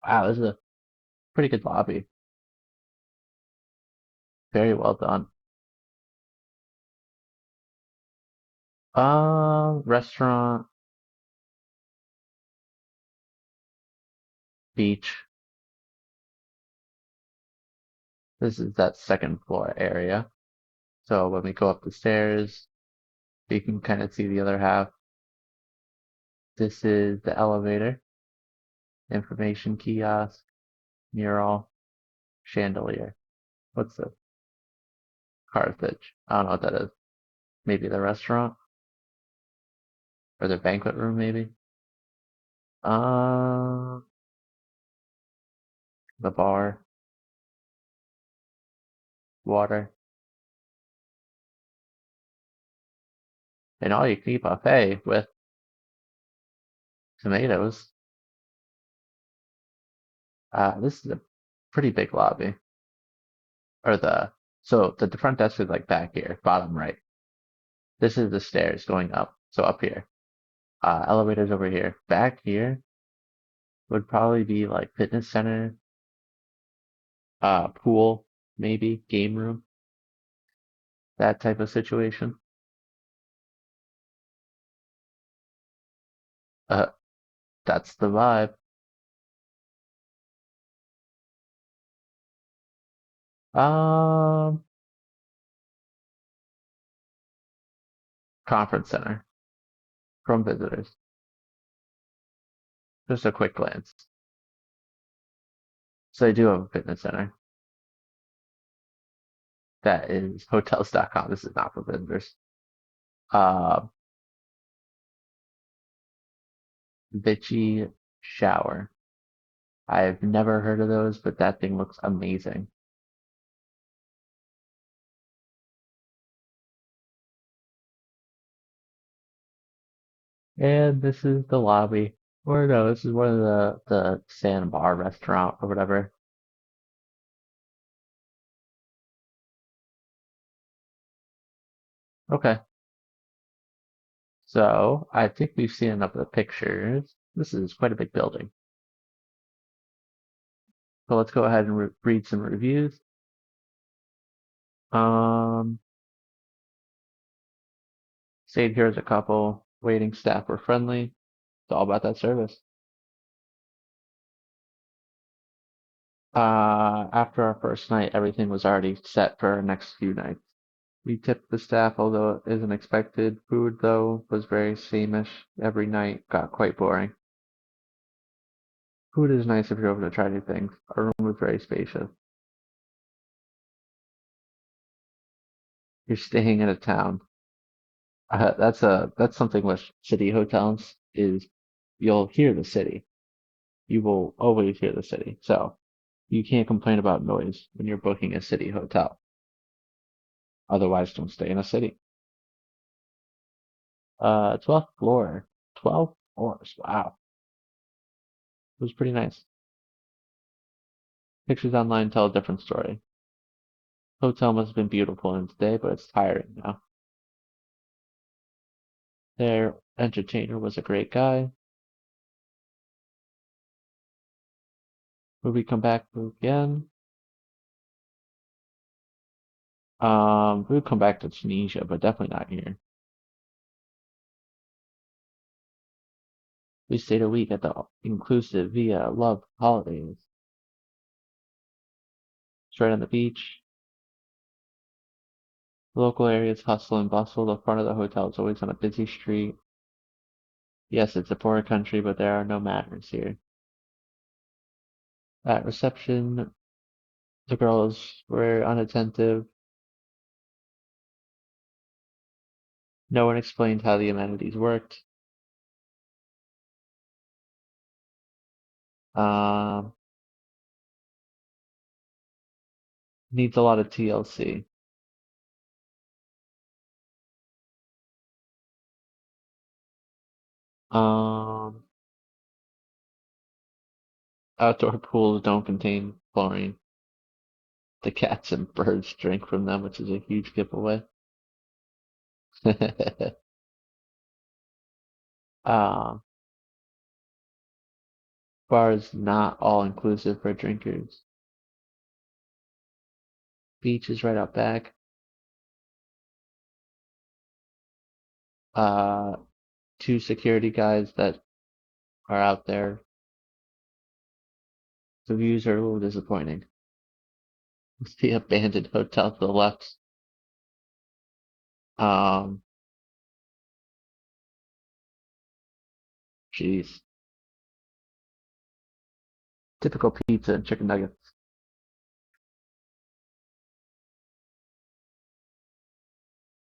Wow, this is a pretty good lobby. Very well done. Restaurant, beach. This is that second floor area. So when we go up the stairs, you can kind of see the other half. This is the elevator, information kiosk, mural, chandelier. What's the Carthage? I don't know what that is. Maybe the restaurant or the banquet room, maybe. Um, the bar, water, and all you can eat buffet with tomatoes. This is a pretty big lobby. Or so the front desk is like back here, bottom right. This is the stairs going up. So up here. Elevators over here. Back here would probably be like fitness center, pool, maybe, game room, that type of situation. Uh, that's the vibe. Um, Conference center from visitors. Just a quick glance. So they do have a fitness center. That is hotels.com. This is not for visitors. Uh, Vichy shower. I've never heard of those, but that thing looks amazing. And this is the lobby. Or no, this is one of the sandbar restaurant or whatever. Okay. So I think we've seen enough of the pictures. This is quite a big building. So let's go ahead and read some reviews. Um, Stayed here as a couple. Waiting staff were friendly. It's all about that service. After our first night, everything was already set for our next few nights. We tipped the staff, although it isn't expected. Food, though, was very sameish every night. Got quite boring. Food is nice if you're open to try new things. Our room was very spacious. You're staying in a town. That's something with city hotels is you'll hear the city. You will always hear the city. So you can't complain about noise when you're booking a city hotel. Otherwise, don't stay in a city. 12th floor. 12 floors. Wow. It was pretty nice. Pictures online tell a different story. Hotel must have been beautiful in its day, but it's tiring now. Their entertainer was a great guy. Would we come back again? We would come back to Tunisia, but definitely not here. We stayed a week at the inclusive Via Love Holidays. It's right on the beach. The local areas hustle and bustle. The front of the hotel is always on a busy street. Yes, it's a poor country, but there are no manners here. At reception, the girls were unattentive. No one explained how the amenities worked. Um, Needs a lot of TLC. Um, Outdoor pools don't contain chlorine. The cats and birds drink from them, which is a huge giveaway. uh, Bar is not all inclusive for drinkers. Beach is right out back. Uh, Two security guys that are out there. The views are a little disappointing. The abandoned hotel to the left. Um, Jeez. Typical pizza and chicken nuggets.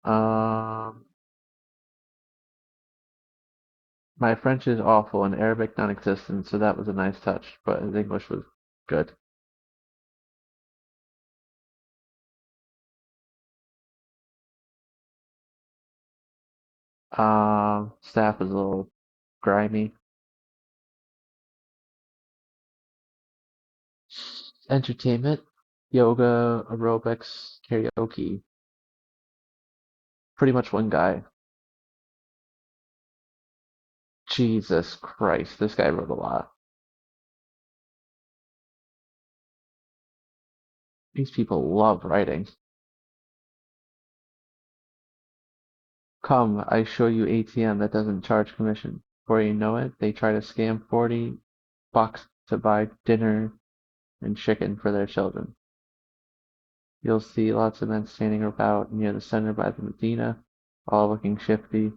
Um, my French is awful and Arabic non-existent, so that was a nice touch, but his English was good. Staff was a little grimy. Entertainment, yoga, aerobics, karaoke. Pretty much one guy. Jesus Christ, this guy wrote a lot. These people love writing. Come, I show you ATM that doesn't charge commission. Before you know it, they try to scam 40 bucks to buy dinner and chicken for their children. You'll see lots of men standing about near the center by the Medina, all looking shifty.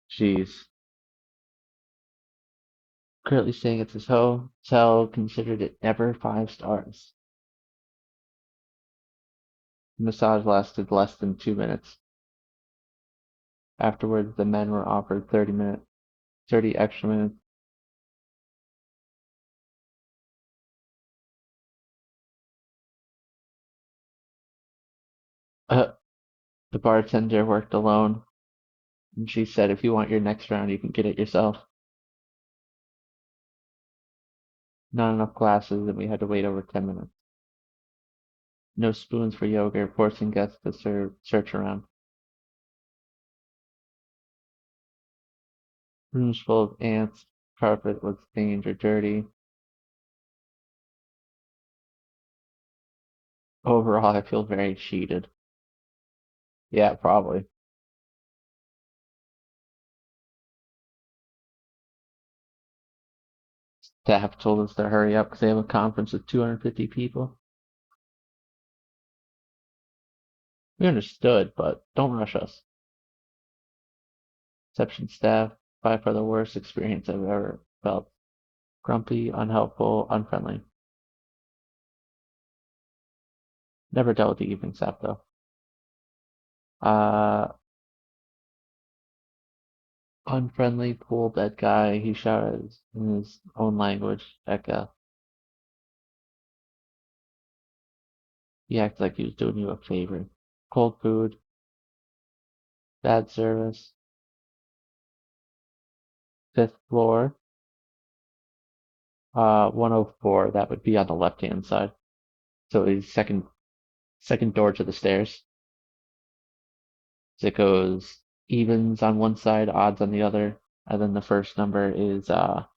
Jeez. Currently staying at this hotel, considered it never 5 stars. The massage lasted less than 2 minutes. Afterwards, the men were offered 30 extra minutes. Uh, the bartender worked alone, and she said if you want your next round, you can get it yourself. Not enough glasses, and we had to wait over 10 minutes. No spoons for yogurt, forcing guests to search around. Rooms full of ants, carpet was stained or dirty. Overall, I feel very cheated. Yeah, probably. Staff told us to hurry up because they have a conference with 250 people. We understood, but don't rush us. Reception staff, by far the worst experience I've ever felt. Grumpy, unhelpful, unfriendly. Never dealt with the evening staff though. Uh, Unfriendly pool bed guy. He shouted in his own language. Eka. He acted like he was doing you a favor. Cold food, bad service. Fifth floor. 104. That would be on the left-hand side. So it's second door to the stairs. So it goes evens on one side, odds on the other, and then the first number is the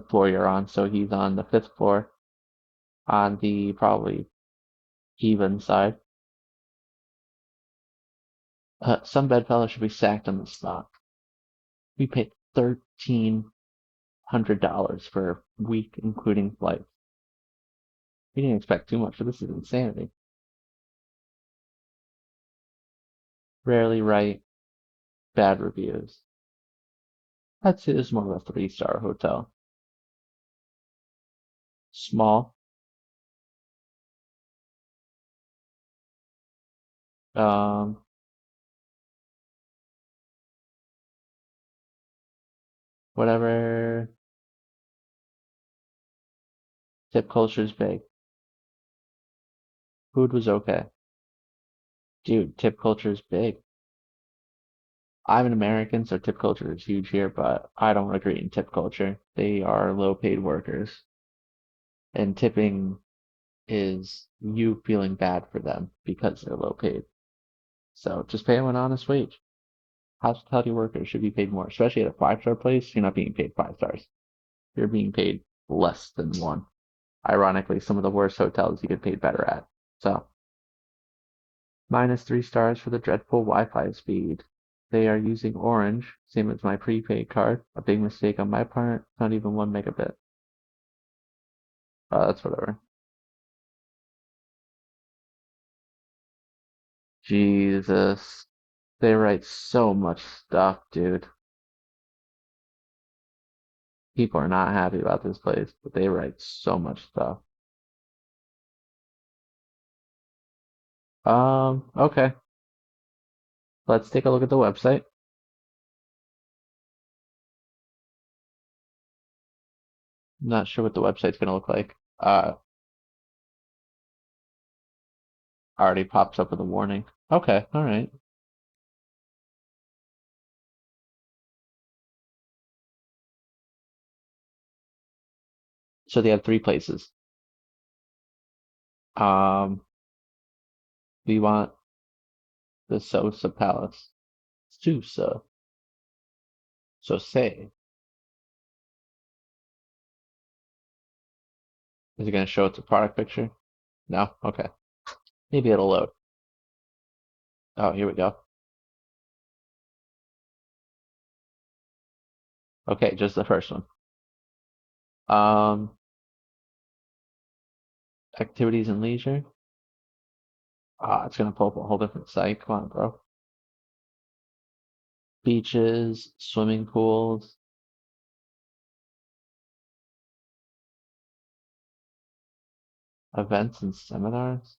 floor you're on. So he's on the fifth floor on the probably even side. Some bedfellows should be sacked on the spot. We paid $1,300 for a week, including flights. We didn't expect too much, but this is insanity. Rarely write bad reviews. I'd say this is more of a three-star hotel. Small, um, whatever. Tip culture is big. Food was okay. Dude, tip culture is big. I'm an American, so tip culture is huge here, but I don't agree in tip culture. They are low-paid workers, and tipping is you feeling bad for them because they're low paid. So just pay them an honest wage. Hospitality workers should be paid more, especially at a five-star place. You're not being paid 5 stars. You're being paid less than one. Ironically, some of the worst hotels you get paid better at. So, -3 stars for the dreadful Wi-Fi speed. They are using Orange, same as my prepaid card. A big mistake on my part. Not even 1 megabit. That's whatever. Jesus. They write so much stuff, dude. People are not happy about this place, but they write so much stuff. Okay. Let's take a look at the website. I'm not sure what the website's gonna look like. Already pops up with a warning. Okay, all right. So they have 3 places. Um, we want the Sousse Palace. Sousse. Sauce. Is it gonna show it's a product picture? No? Okay. Maybe it'll load. Oh, here we go. Okay, just the first one. Um, Activities and leisure. It's gonna pull up a whole different site. Come on, bro. Beaches, swimming pools, events and seminars.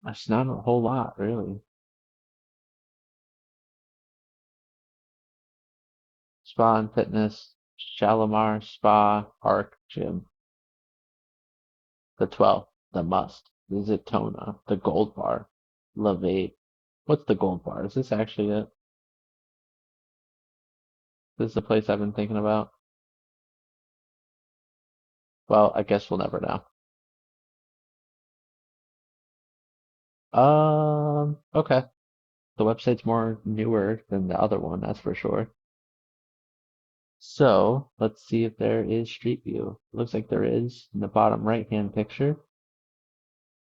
That's not a whole lot, really. Spa and fitness, Shalimar Spa, Park, Gym. The 12th, the Must, the Zitona, the Gold Bar, Levate. What's the Gold Bar? Is this actually it? This is the place I've been thinking about? Well, I guess we'll never know. Okay. The website's more newer than the other one, that's for sure. So let's see if there is Street View. Looks like there is in the bottom right-hand picture,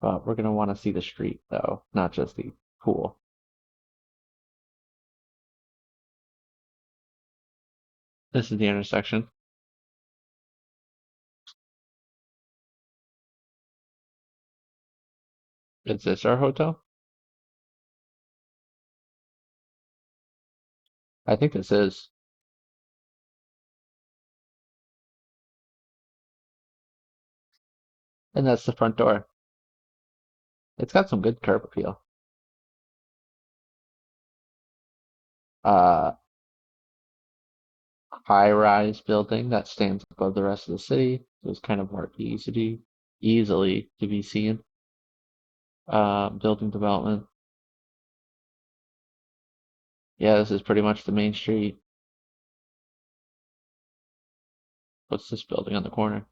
but we're gonna want to see the street though, not just the pool. This is the intersection. Is this our hotel? I think this is. And that's the front door. It's got some good curb appeal. Uh, High-rise building that stands above the rest of the city. So it's kind of more easily to be seen. Building development. Yeah, this is pretty much the main street. What's this building on the corner?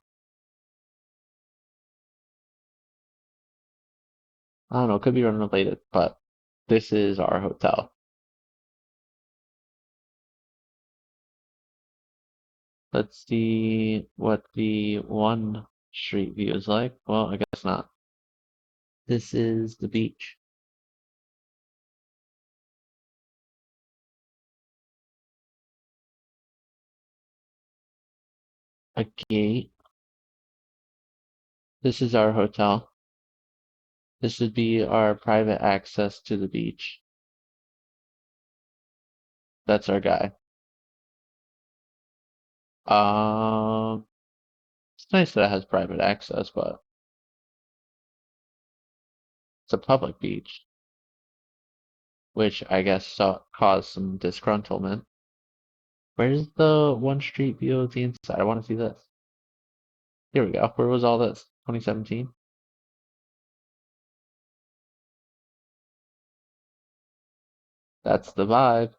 I don't know, it could be unrelated, but this is our hotel. Let's see what the one street view is like. Well, I guess not. This is the beach. A gate. This is our hotel. This would be our private access to the beach. That's our guy. Um, it's nice that it has private access, but it's a public beach, which I guess caused some disgruntlement. Where's the one street view of the inside? I want to see this. Here we go. Where was all this? 2017? That's the vibe.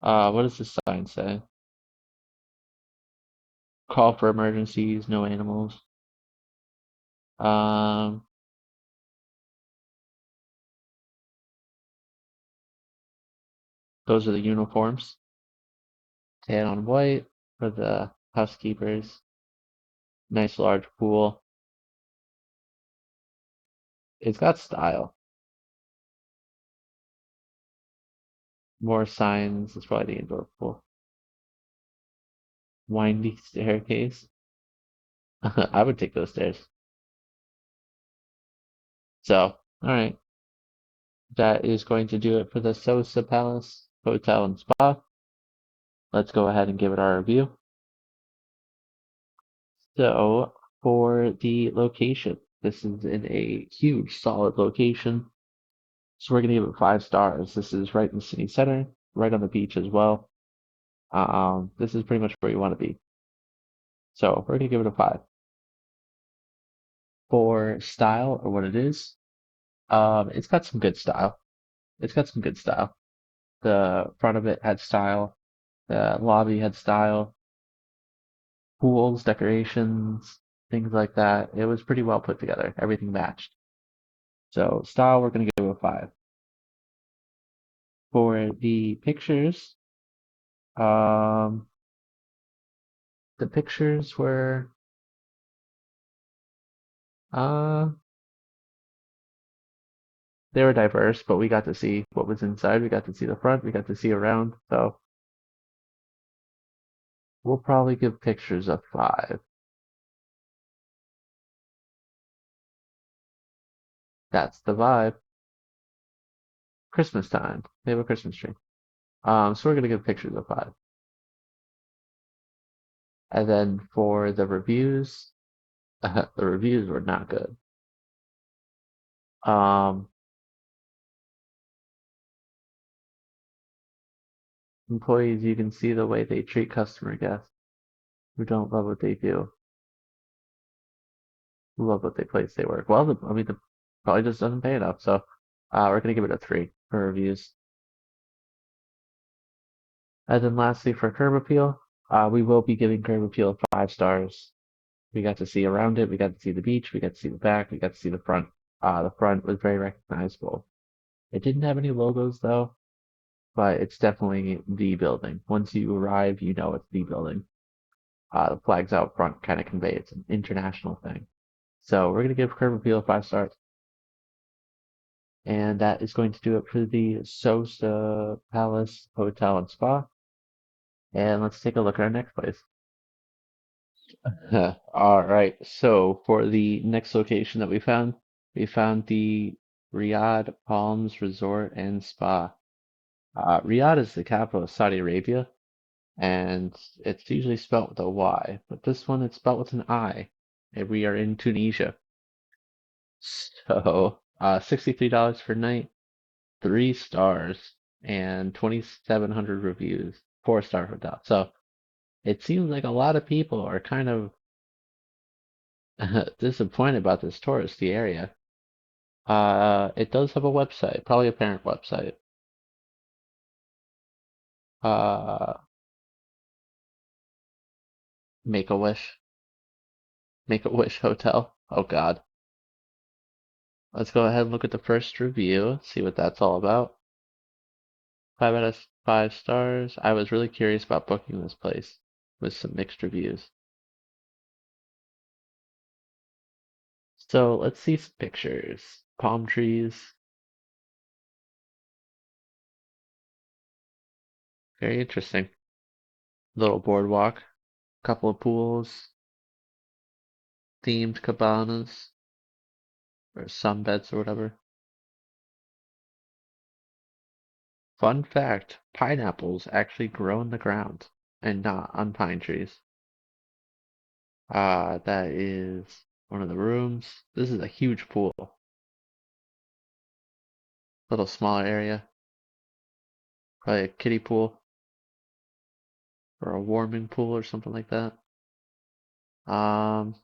What does this sign say? Call for emergencies, no animals. Um, those are the uniforms. Tan on white for the housekeepers. Nice large pool. It's got style. More signs. It's probably the indoor pool. Windy staircase. I would take those stairs. So, all right. That is going to do it for the Sousse Palace Hotel and Spa. Let's go ahead and give it our review. So, for the location, this is in a huge, solid location. So we're gonna give it 5 stars. This is right in the city center, right on the beach as well. This is pretty much where you want to be. So we're gonna give it a 5. For style or what it is, it's got some good style. It's got some good style. The front of it had style. The lobby had style. Pools, decorations, things like that. It was pretty well put together. Everything matched. So style, we're gonna give it a 5. For the pictures, um, the pictures were uh they were diverse, but we got to see what was inside. We got to see the front. We got to see around. So we'll probably give pictures a 5. That's the vibe. Christmas time. They have a Christmas tree. So we're gonna give pictures a 5. And then for the reviews, the reviews were not good. Um, Employees, you can see the way they treat customer guests. who don't love what they do, who love what they place they work. Well, I mean, the probably just doesn't pay enough. So, we're gonna give it a 3 for reviews. And then lastly, for curb appeal, we will be giving curb appeal 5 stars. We got to see around it. We got to see the beach. We got to see the back. We got to see the front. The front was very recognizable. It didn't have any logos though, but it's definitely the building. Once you arrive, you know it's the building. The flags out front kind of convey it's an international thing. So we're gonna give Curb Appeal 5 stars, and that is going to do it for the Sousse Palace Hotel and Spa. And let's take a look at our next place. All right, so for the next location that we found the Riyadh Palms Resort and Spa. Riyadh is the capital of Saudi Arabia, and it's usually spelt with a Y, but this one it's spelt with an I, and we are in Tunisia. So, $63 per night, 3 stars, and 2,700 reviews, 4-star hotel. So it seems like a lot of people are kind of disappointed about this touristy area. It does have a website, probably a parent website. Uh, Make a Wish, Make a Wish Hotel. Oh God. Let's go ahead and look at the first review, see what that's all about. 5 out of 5 stars. I was really curious about booking this place with some mixed reviews. So let's see some pictures. Palm trees, very interesting. Little boardwalk, couple of pools, themed cabanas, or sunbeds or whatever. Fun fact, pineapples actually grow in the ground and not on pine trees. That is one of the rooms. This is a huge pool. Little smaller area. Probably a kiddie pool or a warming pool or something like that. Um,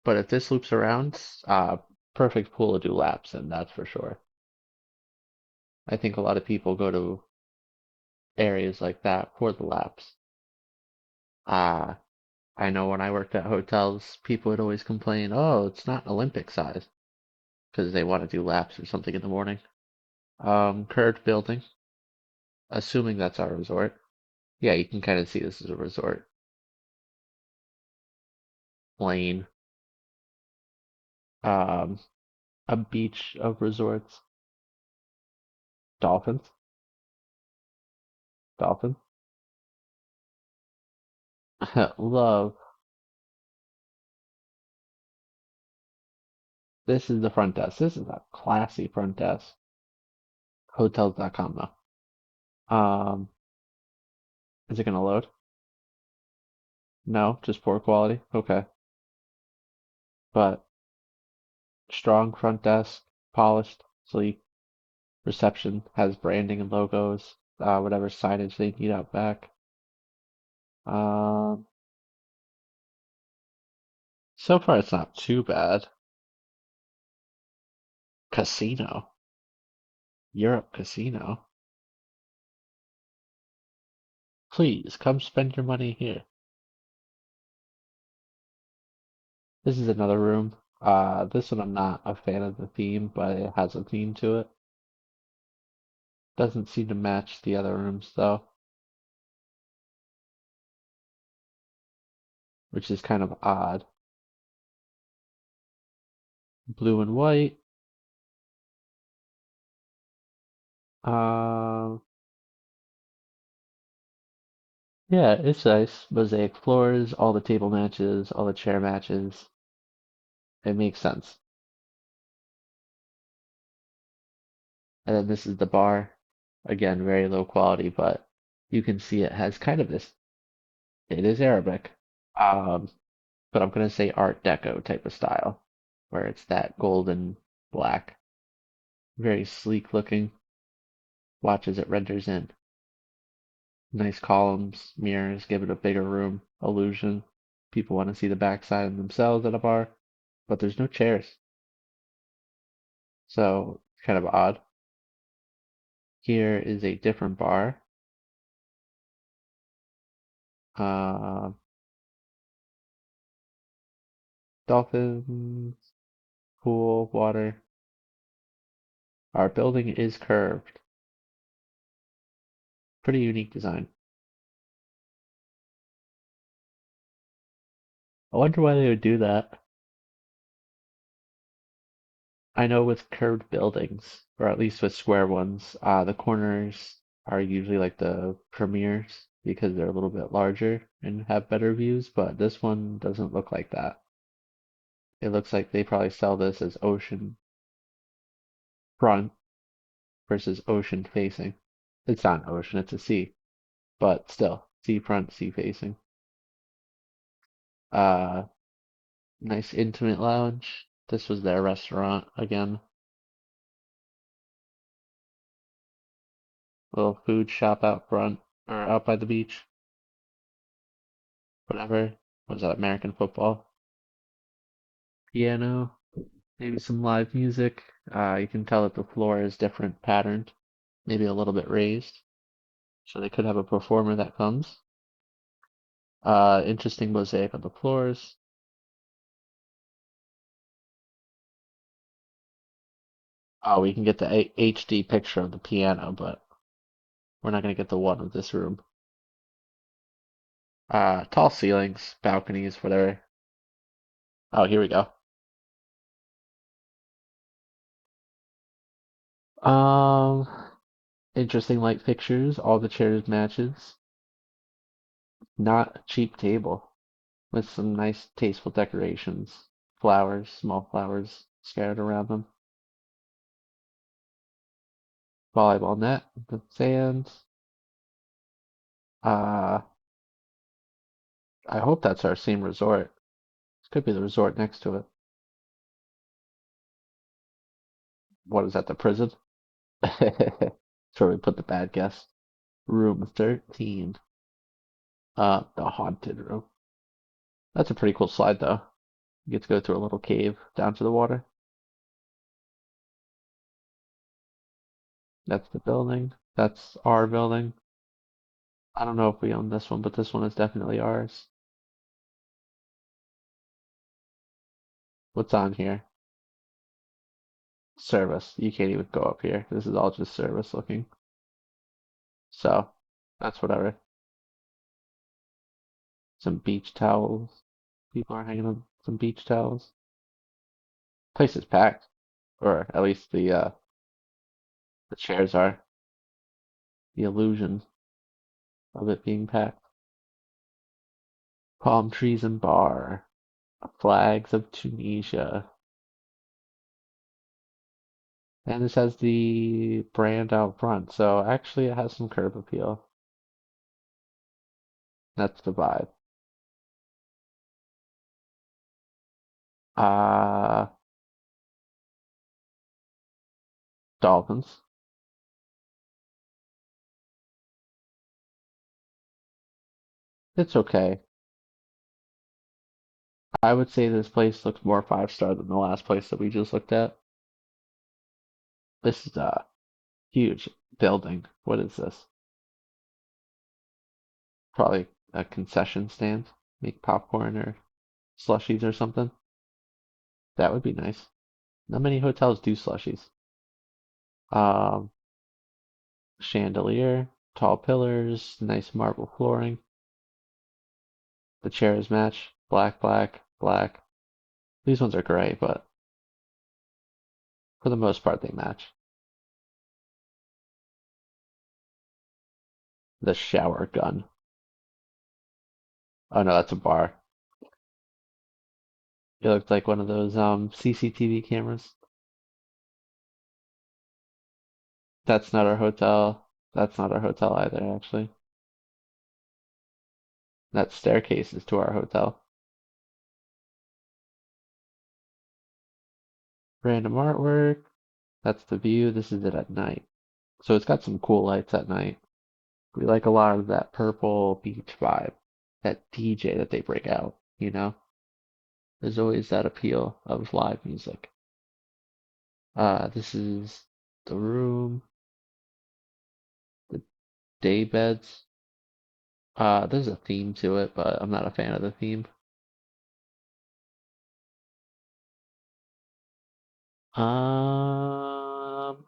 but if this loops around, perfect pool to do laps in, that's for sure. I think a lot of people go to areas like that for the laps. Uh, I know when I worked at hotels, people would always complain, oh, it's not Olympic size, because they want to do laps or something in the morning. Curved building, assuming that's our resort. Yeah, you can kind of see this is a resort. Lane, um, a beach of resorts. Dolphins, dolphins. Love. This is the front desk. This is a classy front desk. Hotels.com though. Is it gonna load? No, just poor quality. Okay. But strong front desk, polished, sleek. Reception has branding and logos, whatever signage they need out back. Um, so far it's not too bad. Casino. Europe Casino. Please come spend your money here. This is another room. This one I'm not a fan of the theme, but it has a theme to it. Doesn't seem to match the other rooms though, which is kind of odd. Blue and white. Um, yeah, it's nice. Mosaic floors, all the table matches, all the chair matches. It makes sense. And then this is the bar. Again, very low quality, but you can see it has kind of this, it is Arabic. Um, but I'm gonna say Art Deco type of style, where it's that golden black, very sleek looking. Watch as it renders in. Nice columns, mirrors give it a bigger room illusion. People want to see the backside of themselves at a bar, but there's no chairs, so kind of odd. Here is a different bar. Uh, Dolphins, pool, water. Our building is curved. Pretty unique design. I wonder why they would do that. I know with curved buildings, or at least with square ones, the corners are usually like the premieres because they're a little bit larger and have better views, but this one doesn't look like that. It looks like they probably sell this as ocean front versus ocean facing. It's not an ocean, it's a sea, but still, sea front, sea facing. Uh, Nice intimate lounge. This was their restaurant again. Little food shop out front or out by the beach. Whatever. Was that American football? Piano, maybe some live music. You can tell that the floor is different patterned, maybe a little bit raised. So they could have a performer that comes. Interesting mosaic on the floors. Oh, we can get the HD picture of the piano, but we're not gonna get the one of this room. Tall ceilings, balconies, whatever. Oh, here we go. Um, Interesting light fixtures. All the chairs matches. Not a cheap table with some nice tasteful decorations. Flowers, small flowers scattered around them. Volleyball net, the sands. Uh, I hope that's our same resort. This could be the resort next to it. What is that, the prison? That's where we put the bad guest. Room 13. The haunted room. That's a pretty cool slide though. You get to go through a little cave down to the water. That's the building. That's our building. I don't know if we own this one, but this one is definitely ours. What's on here? Service. You can't even go up here. This is all just service looking. So that's whatever. Some beach towels. People are hanging on some beach towels. Place is packed, or at least the chairs are. The illusion of it being packed. Palm trees and bar. Flags of Tunisia. And this has the brand out front, so actually it has some curb appeal. That's the vibe. Uh, Dolphins. It's okay. I would say this place looks more five-star than the last place that we just looked at. This is a huge building. What is this? Probably a concession stand. Make popcorn or slushies or something. That would be nice. Not many hotels do slushies. Um, Chandelier, tall pillars, nice marble flooring. The chairs match. Black, black, black. These ones are gray, but for the most part they match. The shower gun. Oh no, that's a bar. It looked like one of those CCTV cameras. That's not our hotel. That's not our hotel either, actually. That staircase is to our hotel. Random artwork. That's the view. This is it at night. So it's got some cool lights at night. We like a lot of that purple beach vibe, that DJ that they break out, you know? There's always that appeal of live music. This is the room, the day beds. There's a theme to it, but I'm not a fan of the theme. Um,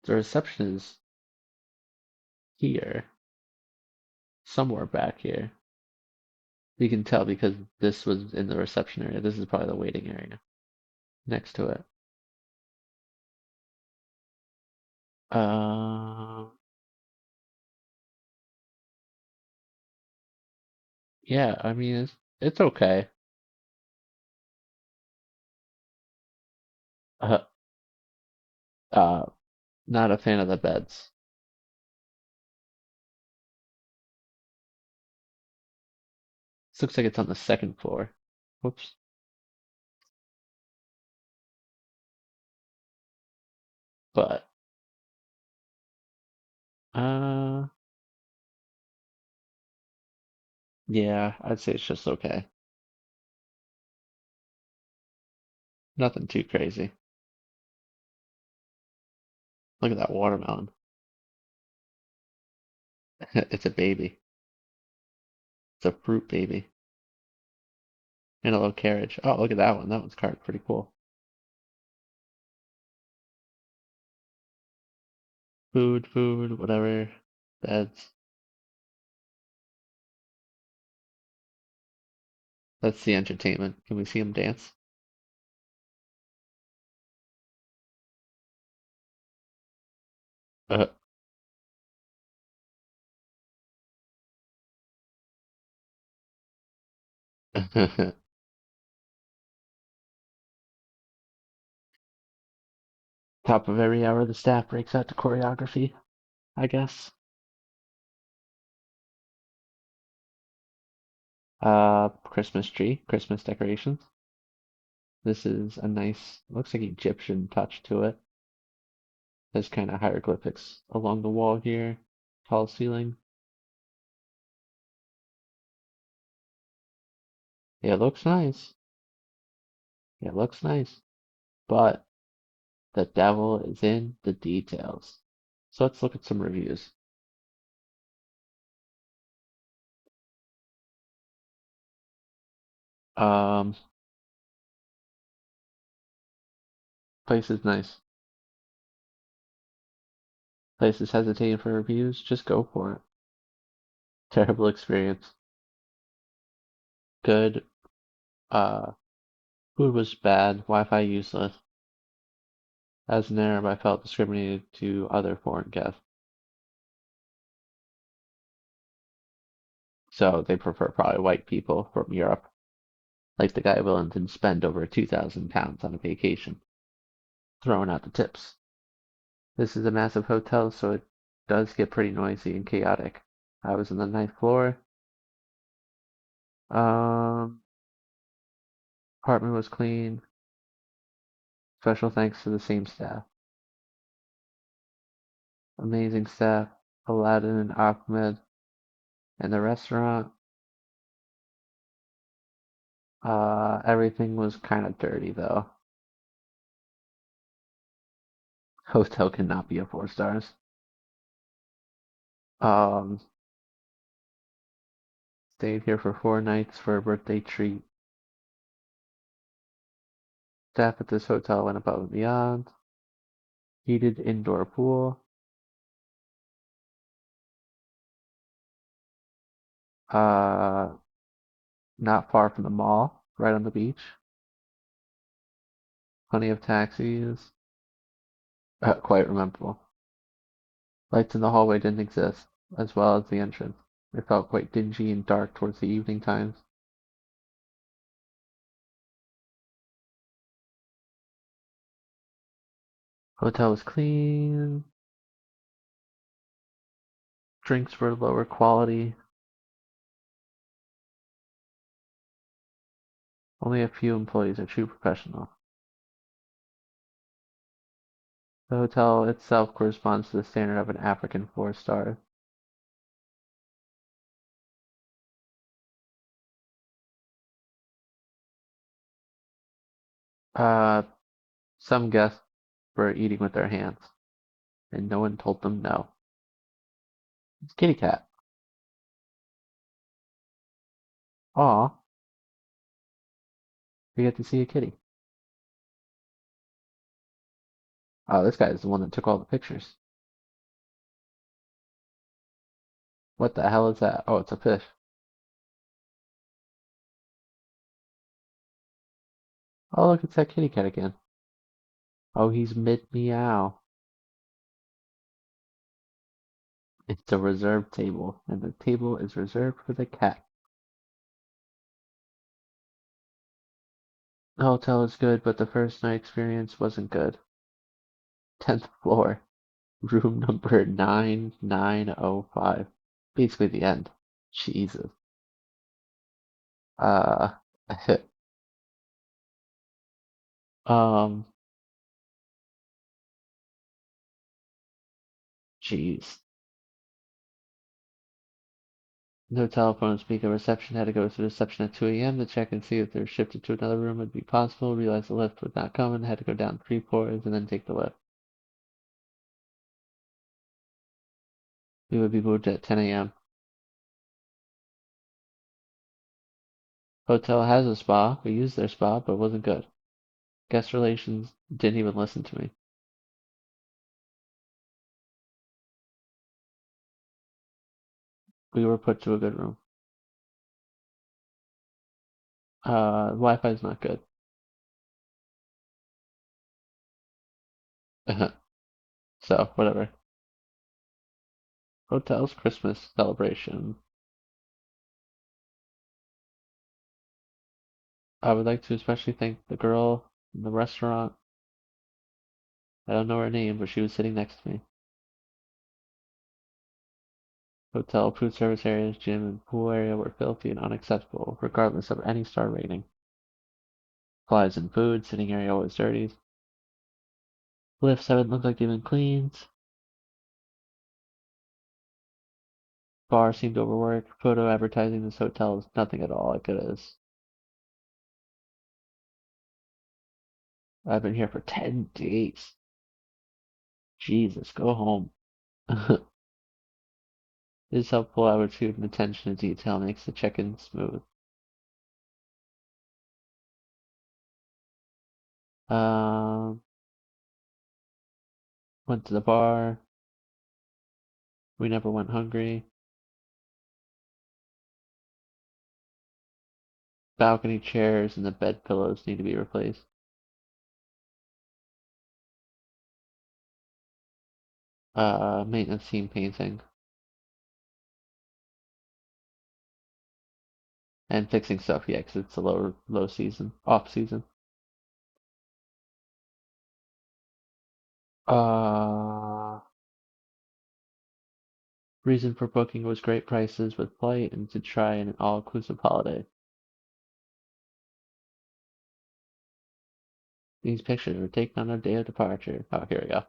the reception is here, somewhere back here. You can tell because this was in the reception area. This is probably the waiting area next to it. Um, yeah, I mean it's okay. Uh, uh, not a fan of the beds. This looks like it's on the second floor. Whoops. But uh, yeah, I'd say it's just okay. Nothing too crazy. Look at that watermelon. It's a baby. It's a fruit baby in a little carriage. Oh, look at that one. That one's carved pretty cool. Food, whatever. Beds. That's the entertainment. Can we see him dance? Uh, Top of every hour, the staff breaks out to choreography, I guess. Christmas tree, Christmas decorations. This is a nice, looks like Egyptian touch to it. There's kind of hieroglyphics along the wall here. Tall ceiling. Yeah, it looks nice. Yeah, it looks nice. But the devil is in the details. So let's look at some reviews. Um, Place is nice. Place is hesitating for reviews. Just go for it. Terrible experience. Good. Uh, Food was bad. Wi-Fi useless. As an Arab, I felt discriminated to other foreign guests. So they prefer probably white people from Europe, like the guy willing to spend over £2,000 on a vacation, throwing out the tips. This is a massive hotel, so it does get pretty noisy and chaotic. I was on the ninth floor. Um, Apartment was clean. Special thanks to the same staff. Amazing staff. Aladdin and Ahmed and the restaurant. Everything was kind of dirty though. Hotel cannot be a 4 stars. Um, Stayed here for 4 nights for a birthday treat. Staff at this hotel went above and beyond. Heated indoor pool. Uh, Not far from the mall, right on the beach. Plenty of taxis. Quite rememberable. Lights in the hallway didn't exist, as well as the entrance. It felt quite dingy and dark towards the evening times. Hotel was clean. Drinks were lower quality. Only a few employees are true professional. The hotel itself corresponds to the standard of an African 4 star. Uh, some guests were eating with their hands, and no one told them no. It's kitty cat. Aw, we get to see a kitty. Oh, this guy is the one that took all the pictures. What the hell is that? Oh, it's a fish. Oh, look, it's that kitty cat again. Oh, he's mid-meow. It's a reserved table, and the table is reserved for the cat. The hotel is good, but the first night experience wasn't good. 10th floor, room number 9905. Basically the end. Jesus. Uh, um, jeez. No telephone speaker reception. Had to go to the reception at 2 a.m. to check and see if they're shifted to another room would be possible. Realized the lift would not come and had to go down 3 floors and then take the lift. We would be moved at 10 a.m. Hotel has a spa. We used their spa, but it wasn't good. Guest relations didn't even listen to me. We were put to a good room. Wi-Fi is not good. So, whatever. Hotel's Christmas celebration. I would like to especially thank the girl in the restaurant. I don't know her name, but she was sitting next to me. Hotel food service areas, gym, and pool area were filthy and unacceptable, regardless of any star rating. Flies and food, sitting area always dirty. Lifts haven't looked like they've been cleaned. Bar seemed overworked. Photo advertising this hotel is nothing at all like it is. I've been here for 10 days. Jesus, go home. It is helpful attitude and attention to detail makes the check-in smooth. Um, went to the bar. We never went hungry. Balcony chairs and the bed pillows need to be replaced. Maintenance team painting and fixing stuff. Yeah, 'cause it's a low season, off season. Uh, reason for booking was great prices with flight and to try an all-inclusive holiday. These pictures were taken on our day of departure. Oh, here we go.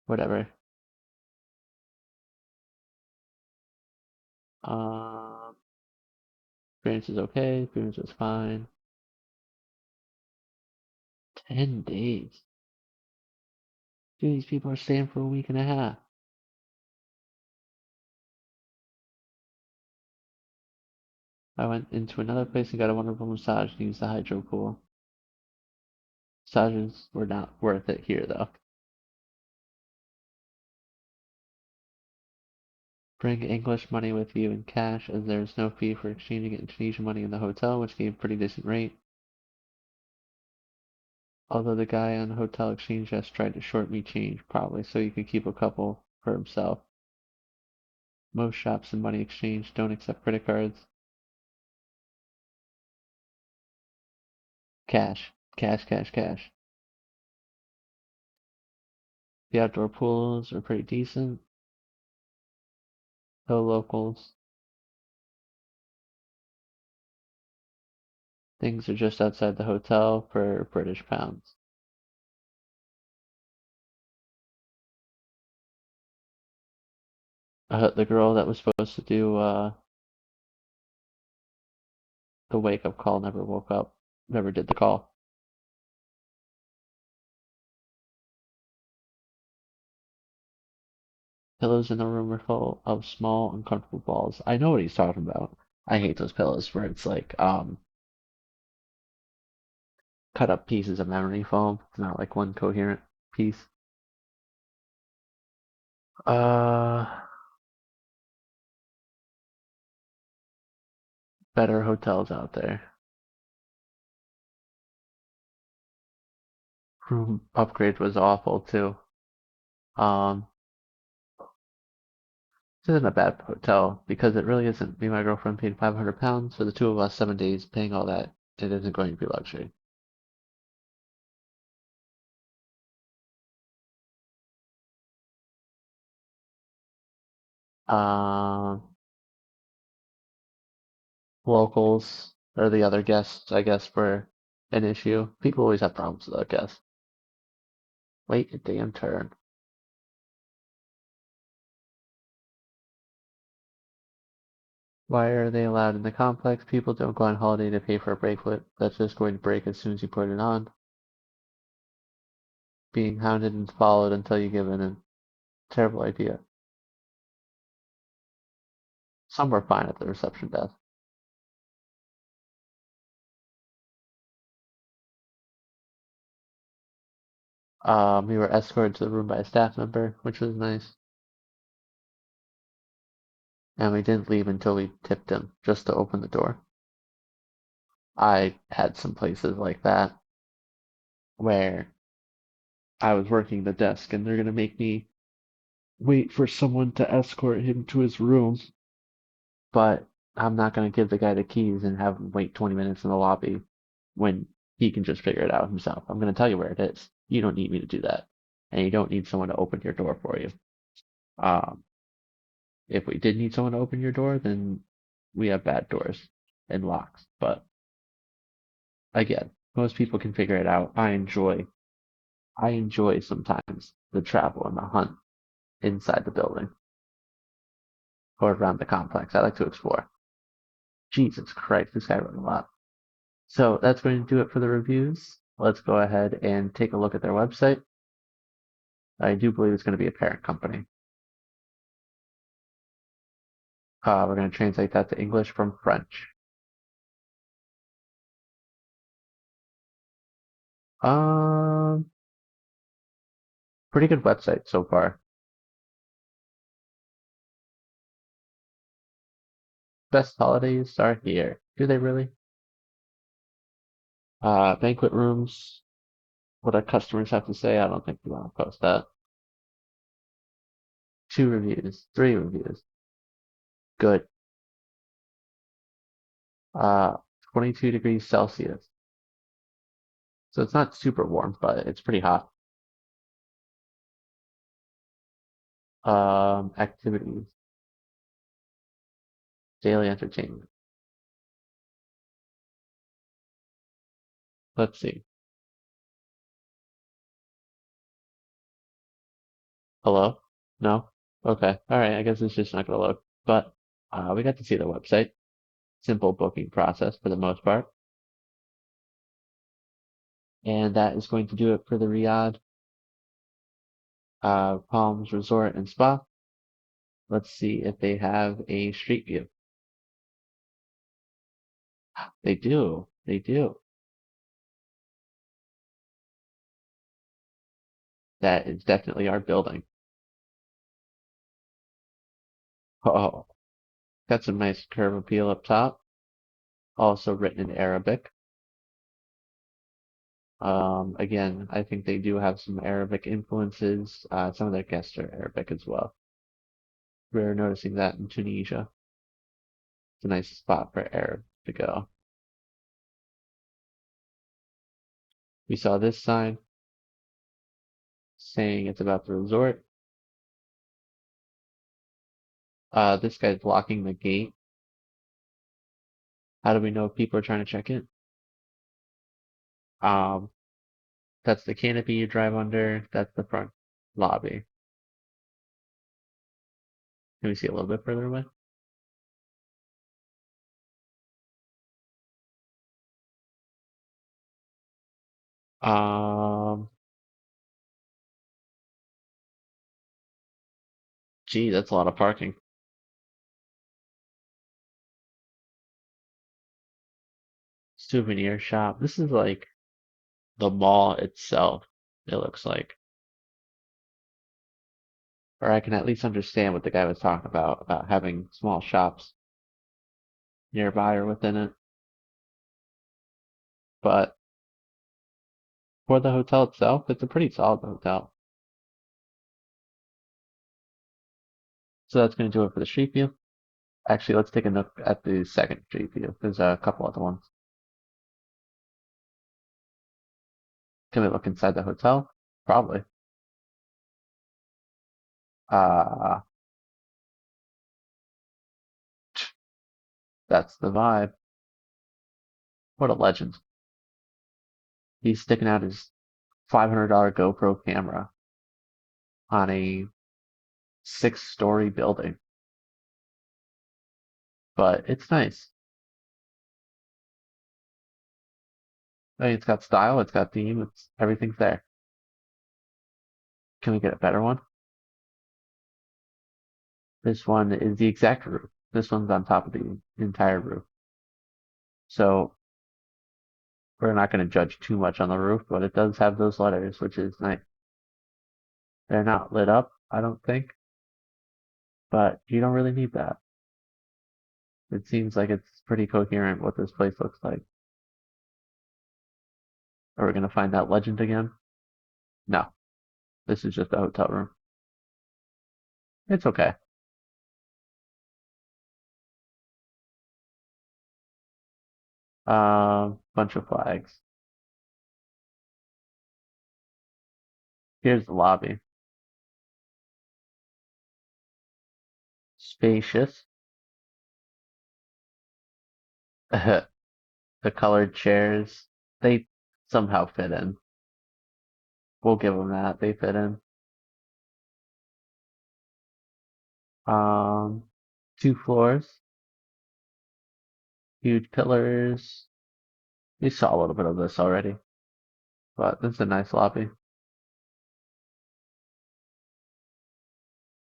Whatever. Um, Experience is okay. Experience was fine. 10 days. Dude, these people are staying for a week and a half. I went into another place and got a wonderful massage and used the hydro pool. Massages were not worth it here, though. Bring English money with you in cash, as there is no fee for exchanging it in Tunisian money in the hotel, which gave a pretty decent rate. Although the guy on the hotel exchange desk tried to short me change, probably so he could keep a couple for himself. Most shops in money exchange don't accept credit cards. Cash. Cash, cash, cash. The outdoor pools are pretty decent. No locals. Things are just outside the hotel for British pounds. The girl that was supposed to do the wake up call never woke up, never did the call. Pillows in the room are full of small, uncomfortable balls. I know what he's talking about. I hate those pillows where it's like cut up pieces of memory foam. It's not like one coherent piece. Uh, Better hotels out there. Room upgrade was awful too. Um, this isn't a bad hotel because it really isn't. Me and my girlfriend paid £500 for the two of us, 7 days, paying all that. It isn't going to be luxury. Um, Locals or the other guests, I guess, were an issue. People always have problems with other guests. Wait a damn turn. Why are they allowed in the complex? People don't go on holiday to pay for a bracelet that's just going to break as soon as you put it on. Being hounded and followed until you give in. A terrible idea. Some were fine at the reception desk. We were escorted to the room by a staff member, which was nice. And we didn't leave until we tipped him, just to open the door. I had some places like that where I was working the desk and they're gonna make me wait for someone to escort him to his room, but I'm not gonna give the guy the keys and have him wait 20 minutes in the lobby when he can just figure it out himself. I'm gonna tell you where it is. You don't need me to do that. And you don't need someone to open your door for you. Um, if we did need someone to open your door, then we have bad doors and locks. But again, most people can figure it out. I enjoy sometimes the travel and the hunt inside the building or around the complex. I like to explore. Jesus Christ, this guy wrote a lot. So that's going to do it for the reviews. Let's go ahead and take a look at their website. I do believe it's going to be a parent company. We're going to translate that to English from French. Um, Pretty good website so far. Best holidays are here. Do they really? Banquet rooms. What our customers have to say. I don't think we want to post that. 2 reviews, 3 reviews. Good. Uh, 22 degrees Celsius. So it's not super warm, but it's pretty hot. Activities, daily entertainment. Let's see. Hello? No? Okay. All right. I guess it's just not going to load. But we got to see the website. Simple booking process for the most part. And that is going to do it for the Riyadh Palms Resort and Spa. Let's see if they have a street view. They do. They do. That is definitely our building. Oh, got some nice curve appeal up top. Also written in Arabic. Again, I think they do have some Arabic influences. Some of their guests are Arabic as well. We're noticing that in Tunisia. It's a nice spot for Arabs to go. We saw this sign saying it's about the resort. This guy's blocking the gate. How do we know if people are trying to check in? Um, that's the canopy you drive under. That's the front lobby. Can we see a little bit further away? Um, Gee, that's a lot of parking. Souvenir shop. This is like the mall itself, it looks like. Or I can at least understand what the guy was talking about having small shops nearby or within it. But for the hotel itself, it's a pretty solid hotel. So that's going to do it for the street view. Actually, let's take a look at the second street view. There's a couple other ones. Can we look inside the hotel? Probably. Uh, that's the vibe. What a legend. He's sticking out his $500 GoPro camera on a 6-story building. But it's nice. I mean, it's got style, it's got theme, it's everything's there. Can we get a better one? This one is the exact roof. This one's on top of the entire roof. So we're not going to judge too much on the roof, but it does have those letters, which is nice. They're not lit up, I don't think, but you don't really need that. It seems like it's pretty coherent what this place looks like. Are we going to find that legend again? No, this is just a hotel room. It's okay. Bunch of flags. Here's the lobby. Spacious. The colored chairs, they somehow fit in. We'll give them that. They fit in. Um, 2 floors, huge pillars. We saw a little bit of this already, but this is a nice lobby.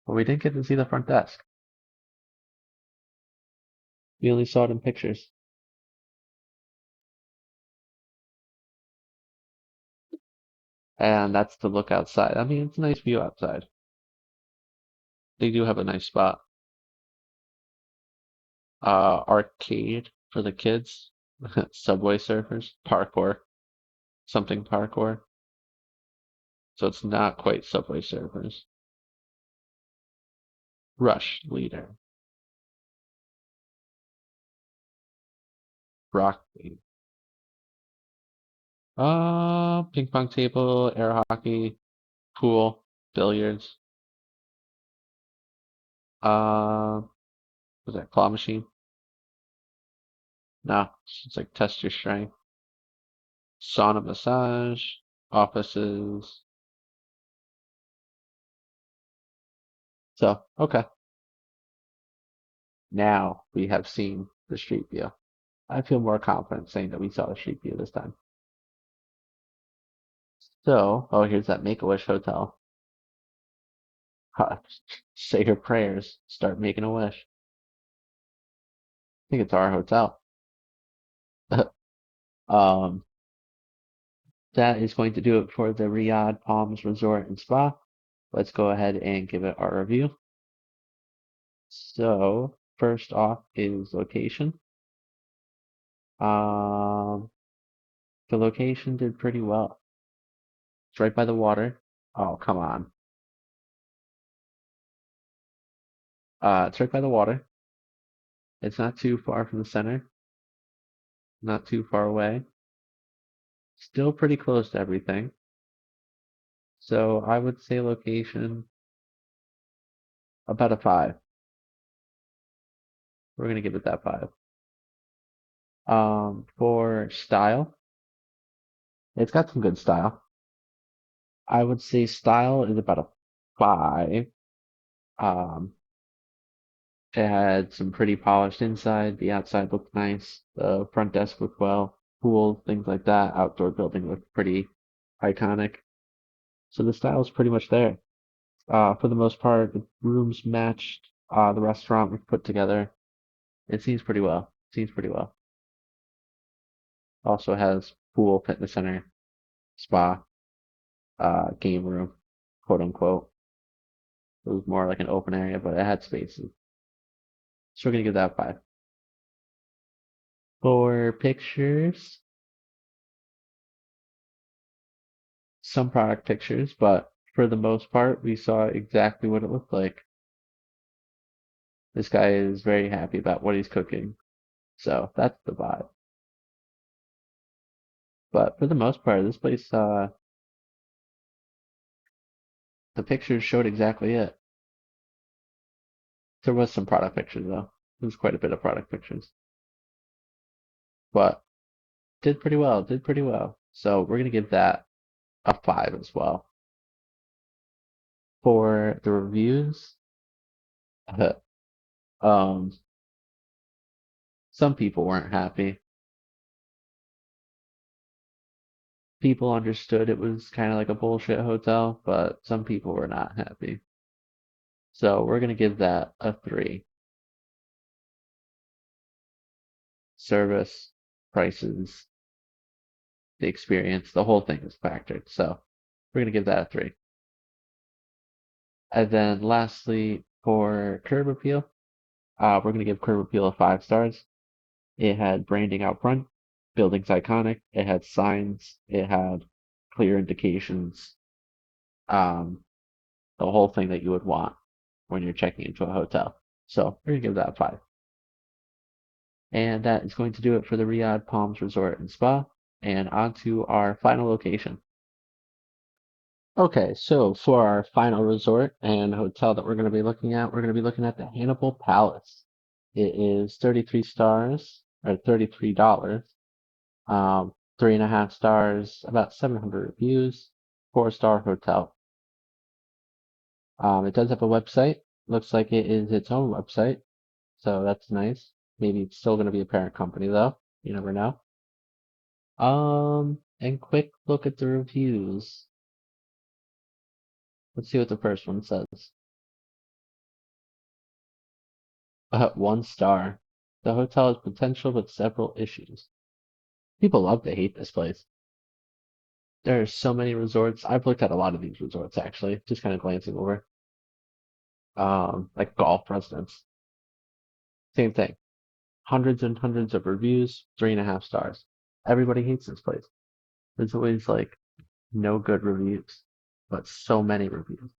But we didn't get to see the front desk. We only saw it in pictures. And that's the look outside. I mean, it's a nice view outside. They do have a nice spot. Arcade for the kids. Subway surfers. Parkour. Something parkour. So it's not quite Subway surfers. Rush leader. Rock leader. Ping pong table, air hockey, pool, billiards. Uh, was that claw machine? No, it's like test your strength. Sauna massage, offices. So, okay. Now we have seen the street view. I feel more confident saying that we saw the street view this time. So, oh, here's that Make-A-Wish hotel. Say your prayers, start making a wish. I think it's our hotel. Um, that is going to do it for the Riyadh Palms Resort and Spa. Let's go ahead and give it our review. So, first off is location. Um, the location did pretty well. It's right by the water. Oh, come on. It's right by the water. It's not too far from the center, not too far away. Still pretty close to everything. So I would say location about a 5. We're gonna give it that 5. For style, It's got some good style. I would say style is about a 5. Um, it had some pretty polished inside. The outside looked nice. The front desk looked well. Pool, things like that. Outdoor building looked pretty iconic. So the style is pretty much there. For the most part, the rooms matched. The restaurant was put together. It seems pretty well. Seems pretty well. Also has pool, fitness center, spa, game room, quote unquote. It was more like an open area, but it had spaces. So we're gonna give that a 5. For pictures, some product pictures, but for the most part, we saw exactly what it looked like. This guy is very happy about what he's cooking, so that's the vibe. But for the most part, this place, the pictures showed exactly it. There was some product pictures though. There was quite a bit of product pictures, but did pretty well. Did pretty well. So we're gonna give that a 5 as well. For the reviews, um, some people weren't happy. People understood it was kind of like a bullshit hotel, but some people were not happy. So we're gonna give that a 3. Service, prices, the experience, the whole thing is factored. So we're gonna give that a 3. And then lastly, for curb appeal, we're gonna give curb appeal a 5 stars. It had branding out front, building's iconic. It had signs. It had clear indications. Um, the whole thing that you would want when you're checking into a hotel. So we're gonna give that a 5. And that is going to do it for the Riyadh Palms Resort and Spa. And on to our final location. Okay, so for our final resort and hotel that we're going to be looking at, we're going to be looking at the Hannibal Palace. It is 33 stars or $33. 3.5 stars, about 700 reviews, 4-star hotel. It does have a website. Looks like it is its own website, so that's nice. Maybe it's still going to be a parent company though. You never know. And quick look at the reviews. Let's see what the first one says. 1 star. The hotel has potential but several issues. People love to hate this place. There are so many resorts. I've looked at a lot of these resorts actually, just kind of glancing over. Like golf residents. Same thing. Hundreds and hundreds of reviews, 3.5 stars. Everybody hates this place. There's always like no good reviews, but so many reviews.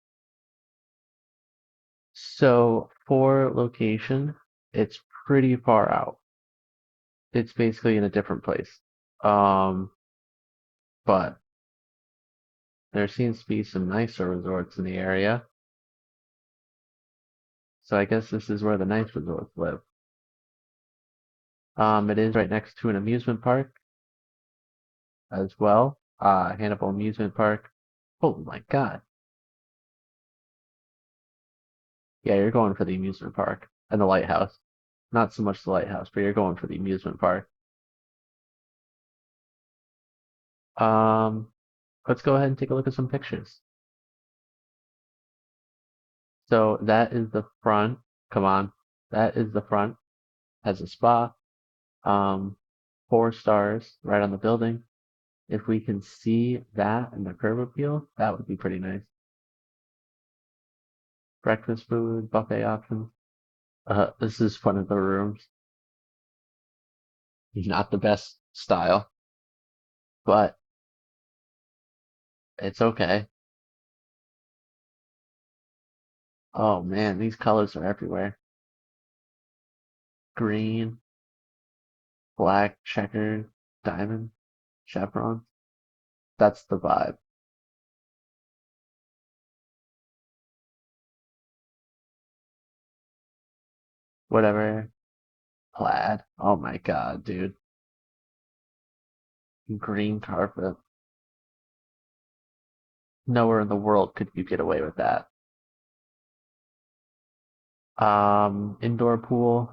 So for location, it's pretty far out. It's basically in a different place. Um, but there seems to be some nicer resorts in the area. So I guess this is where the nice resorts live. It is right next to an amusement park as well. Hannibal Amusement Park. Oh my God. Yeah, you're going for the amusement park and the lighthouse. Not so much the lighthouse, but you're going for the amusement park. Um, let's go ahead and take a look at some pictures. So that is the front. Come on. That is the front. Has a spa. Um, 4 stars right on the building. If we can see that in the curb appeal, that would be pretty nice. Breakfast food, buffet options. This is one of the rooms. Not the best style, but it's okay. Oh man, these colors are everywhere. Green, black, checkered, diamond, chevron. That's the vibe. Whatever. Plaid. Oh my god, dude. Green carpet. Nowhere in the world could you get away with that. Indoor pool.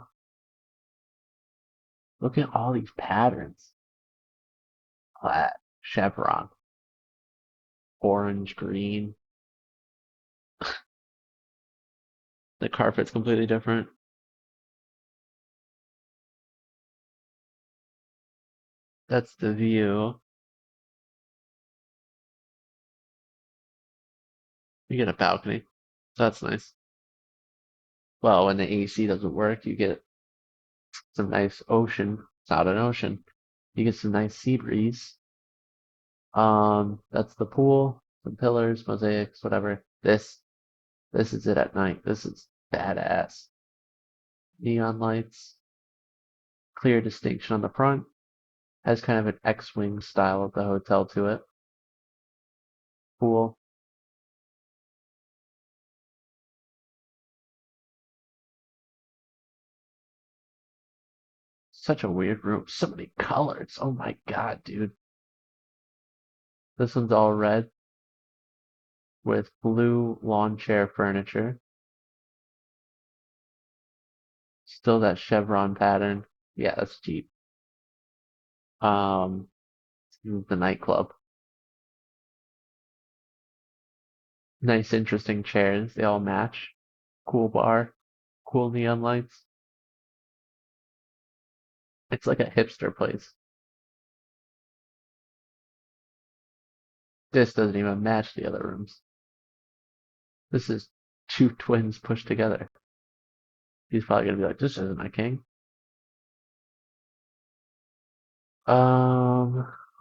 Look at all these patterns. Flat, chevron, orange, green. The carpet's completely different. That's the view. You get a balcony. So that's nice. Well, when the AC doesn't work, you get some nice ocean. It's not an ocean. You get some nice sea breeze. That's the pool, some pillars, mosaics, whatever. This is it at night. This is badass. Neon lights, clear distinction on the front. Has kind of an X-wing style of the hotel to it. Pool. Such a weird room. So many colors. Oh my god, dude. This one's all red with blue lawn chair furniture. Still that chevron pattern. Yeah, that's cheap. Um, the nightclub. Nice, interesting chairs. They all match. Cool bar. Cool neon lights. It's like a hipster place. This doesn't even match the other rooms. This is two twins pushed together. He's probably gonna be like, this isn't my king.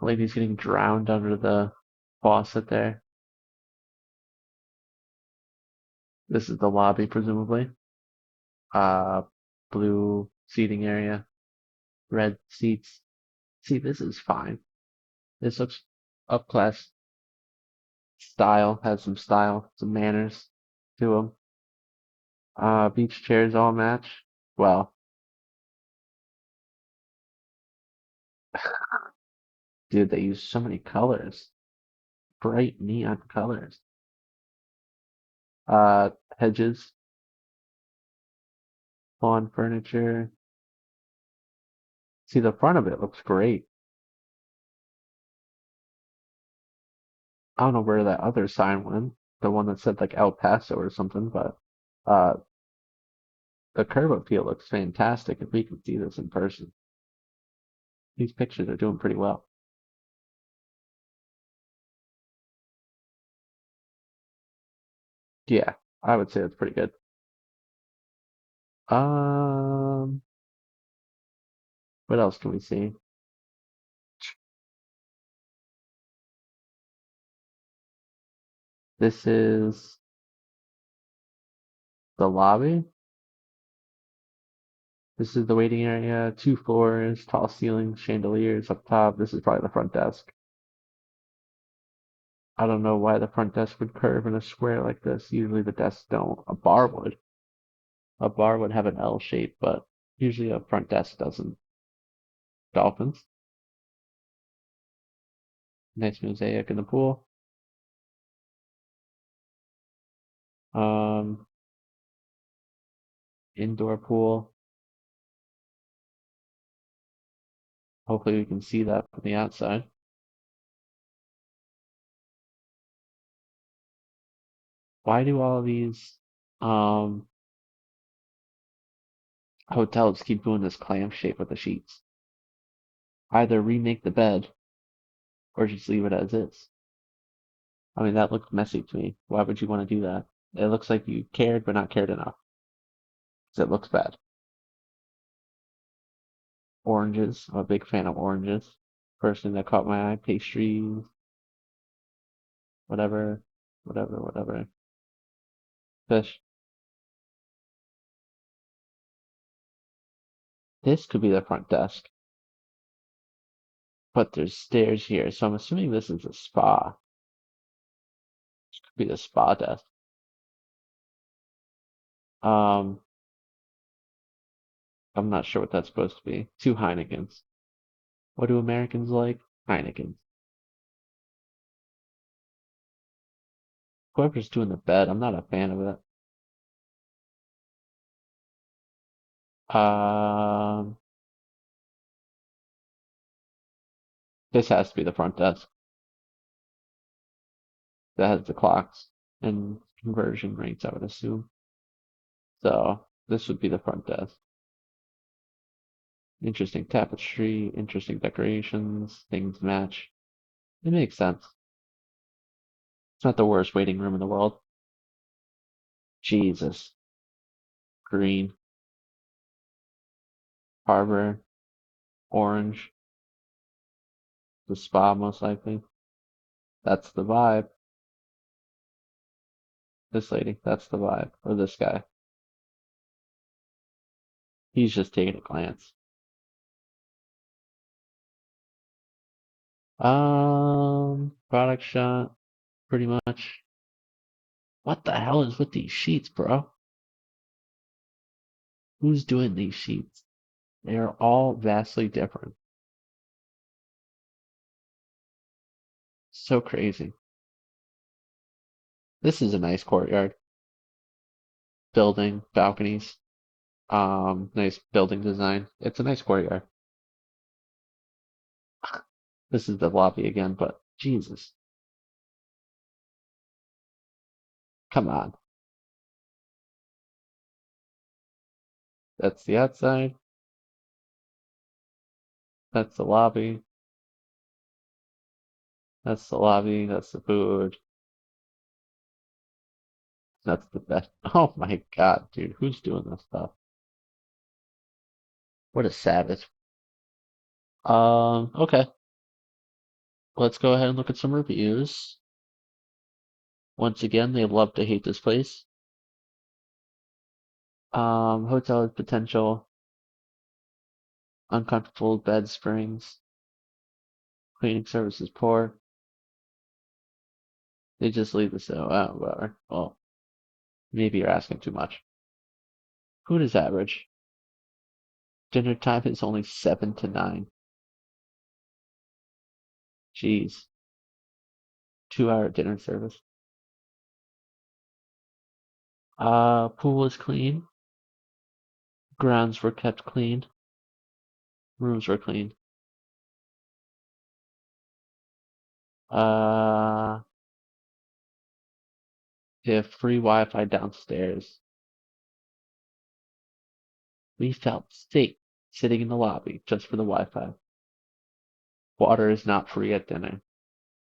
Lady's getting drowned under the faucet there. This is the lobby, presumably. Uh, blue seating area, red seats. See, this is fine. This looks upclass style, has some style, some manners to them. Beach chairs all match. Well, dude, they use so many colors. Bright neon colors. Hedges, lawn furniture. See, the front of it looks great. I don't know where that other sign went, the one that said like El Paso or something, but uh, the curb appeal looks fantastic if we can see this in person. These pictures are doing pretty well. Yeah, I would say it's pretty good. Um, what else can we see? This is the lobby. This is the waiting area, two floors, tall ceilings, chandeliers up top. This is probably the front desk. I don't know why the front desk would curve in a square like this. Usually the desks don't. A bar would. A bar would have an L shape, but usually a front desk doesn't. Dolphins. Nice mosaic in the pool. Um, Indoor pool. Hopefully we can see that from the outside. Why do all of these um hotels keep doing this clam shape with the sheets? Either remake the bed or just leave it as is. I mean, that looks messy to me. Why would you want to do that? It looks like you cared but not cared enough. 'Cause it looks bad. Oranges. I'm a big fan of oranges. First thing that caught my eye, pastries, whatever, whatever. Fish. This could be the front desk, but there's stairs here, so I'm assuming this is a spa. Could be the spa desk. Um, I'm not sure what that's supposed to be. Two Heinekens. What do Americans like? Heinekens. Whoever's doing the bed, I'm not a fan of it. Um, this has to be the front desk that has the clocks and conversion rates, I would assume. So this would be the front desk. Interesting tapestry, interesting decorations, things match. It makes sense. It's not the worst waiting room in the world. Jesus. Green, harbor, orange, the spa most likely. That's the vibe. This lady, that's the vibe. Or this guy. He's just taking a glance. Product shot, pretty much. What the hell is with these sheets, bro? Who's doing these sheets? They are all vastly different. So crazy. This is a nice courtyard. Building, balconies, nice building design. It's a nice courtyard. This is the lobby again, but Jesus. Come on. That's the outside. That's the lobby. That's the lobby. That's the food. That's the best. Oh my God, dude. Who's doing this stuff? What a savage. Okay. Let's go ahead and look at some reviews. Once again, they love to hate this place. Hotel has potential. Uncomfortable bed springs. Cleaning service is poor. They just leave this out. Oh, whatever. Well, maybe you're asking too much. Food is average. Dinner time is only 7 to 9. Jeez. 2-hour dinner service. Pool is clean. Grounds were kept clean. Rooms were clean. Uh, they have free Wi-Fi downstairs. We felt safe sitting in the lobby just for the Wi-Fi. Water is not free at dinner.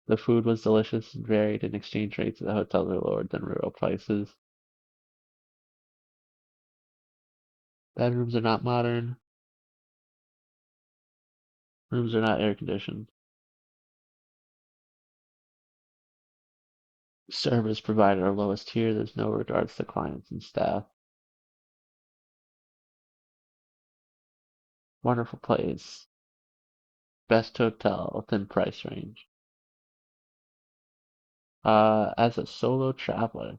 The food was delicious and varied, and exchange rates at the hotel are lower than real prices. Bedrooms are not modern. Rooms are not air conditioned. Service provided our lowest tier. There's no regards to clients and staff. Wonderful place. Best hotel within price range. As a solo traveler,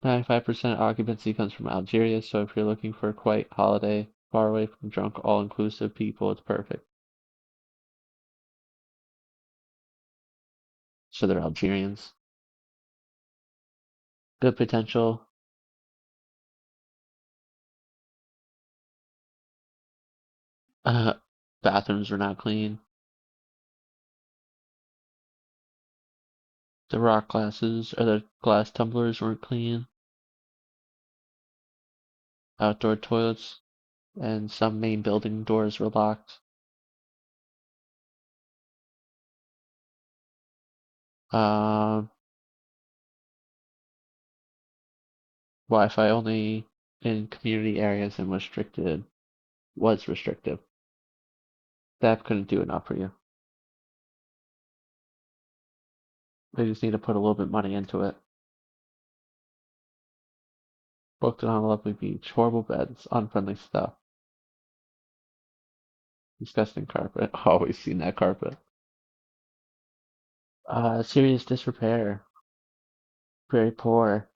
95% occupancy comes from Algeria, so if you're looking for a quiet holiday, far away from drunk, all-inclusive people, it's perfect. So they're Algerians. Good potential. Uh, Bathrooms were not clean. The rock glasses or the glass tumblers weren't clean. Outdoor toilets and some main building doors were locked. Um, Wi-Fi only in community areas and was restrictive. That couldn't do enough for you. They just need to put a little bit of money into it. Booked it on a lovely beach. Horrible beds, unfriendly stuff. Disgusting carpet. Always seen that carpet. Serious disrepair. Very poor.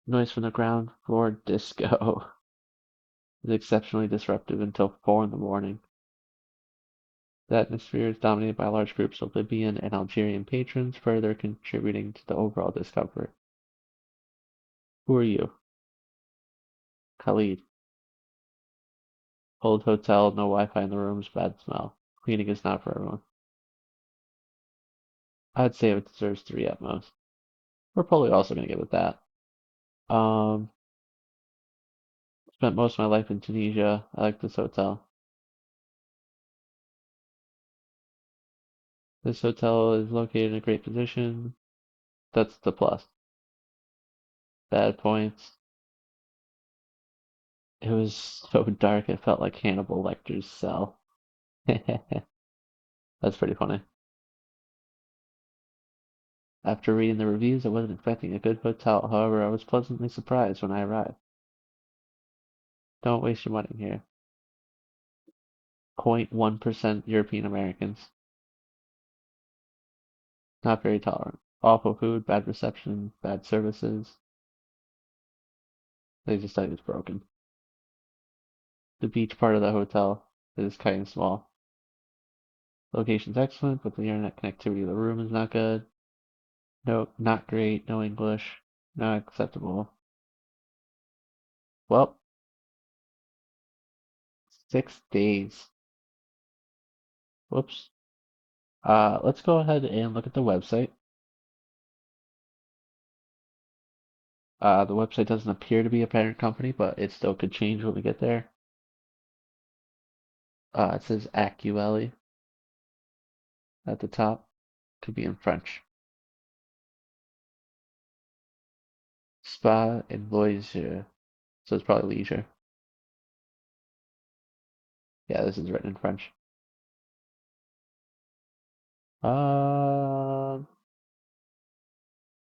Noise from the ground floor disco. Is exceptionally disruptive until 4 in the morning. The atmosphere is dominated by large groups of Libyan and Algerian patrons, further contributing to the overall discomfort. Who are you? Khalid. Old hotel, no Wi-Fi in the rooms, bad smell. Cleaning is not for everyone. I'd say it deserves 3 at most. We're probably also gonna give it that. Um, Spent most of my life in Tunisia. I like this hotel. This hotel is located in a great position. That's the plus. Bad points. It was so dark it felt like Hannibal Lecter's cell. That's pretty funny. After reading the reviews, I wasn't expecting a good hotel. However, I was pleasantly surprised when I arrived. Don't waste your money here. 0.1% European Americans. Not very tolerant. Awful food, bad reception, bad services. They just said it's broken. The beach part of the hotel is kind of small. Location's excellent, but the internet connectivity of the room is not good. No, not great. No English. Not acceptable. Well, 6 days. Whoops. Let's go ahead and look at the website. The website doesn't appear to be a parent company, but it still could change when we get there. It says Actuelle at the top. Could be in French. Spa and Loisir. So it's probably leisure. Yeah, this is written in French. Um,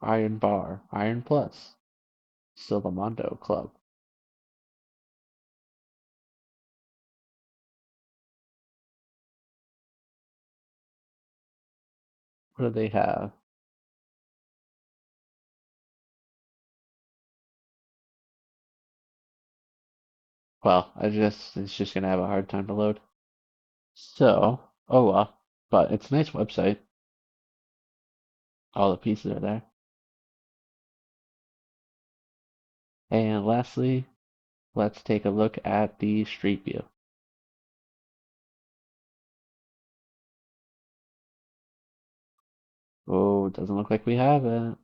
Iron Bar, Iron Plus, Silvamondo Club. What do they have? Well, it's just gonna have a hard time to load. So, oh well, but it's a nice website. All the pieces are there. And lastly, let's take a look at the street view. Oh, it doesn't look like we have it.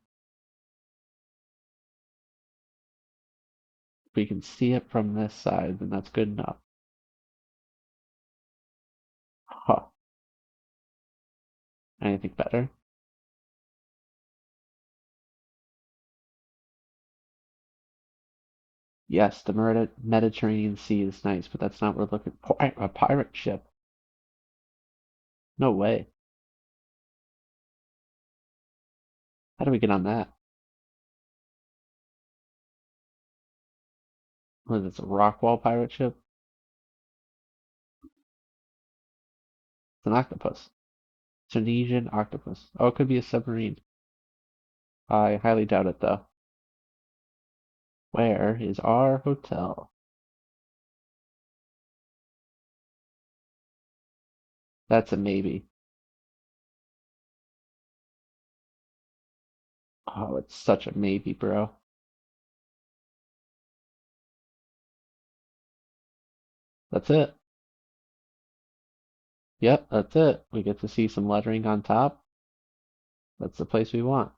If we can see it from this side, then that's good enough. Huh. Anything better? Yes, the Mediterranean Sea is nice, but that's not what we're looking for. A pirate ship. No way. How do we get on that? What is this, a Rockwall pirate ship? It's an octopus. Tunisian octopus. Oh, it could be a submarine. I highly doubt it, though. Where is our hotel? That's a maybe. Oh, it's such a maybe, bro. That's it. Yep, that's it. We get to see some lettering on top. That's the place we want.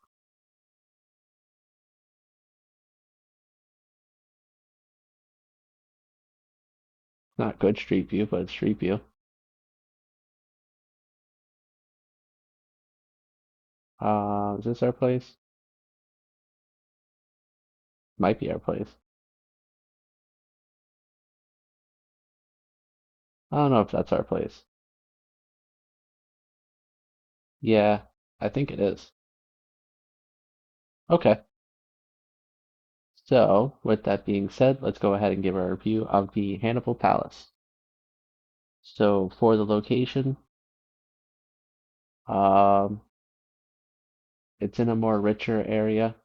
Not good street view, but it's street view. Is this our place? Might be our place. I don't know if that's our place. Yeah, I think it is. Okay. So, with that being said, let's go ahead and give our review of the Hannibal Palace. So, for the location, um, it's in a more richer area,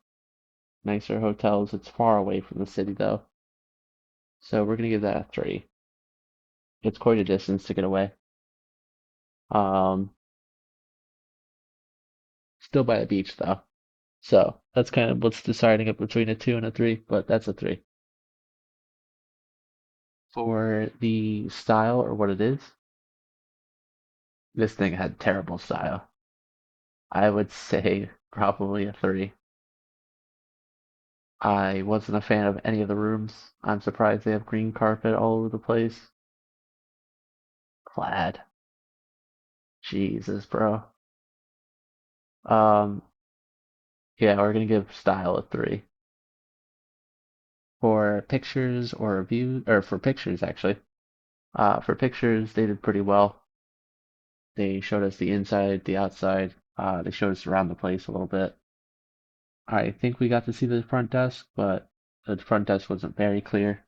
nicer hotels. It's far away from the city, though. So, we're gonna give that a 3. It's quite a distance to get away. Um, Still by the beach though. So that's kind of what's deciding it between a two and a three, but that's a three. For the style or what it is, this thing had terrible style. I would say probably a three. I wasn't a fan of any of the rooms. I'm surprised they have green carpet all over the place. Plaid. Jesus, bro. Um, yeah, we're gonna give style a three. For pictures or reviews, or for pictures actually. For pictures, they did pretty well. They showed us the inside, the outside. They showed us around the place a little bit. I think we got to see the front desk, but the front desk wasn't very clear.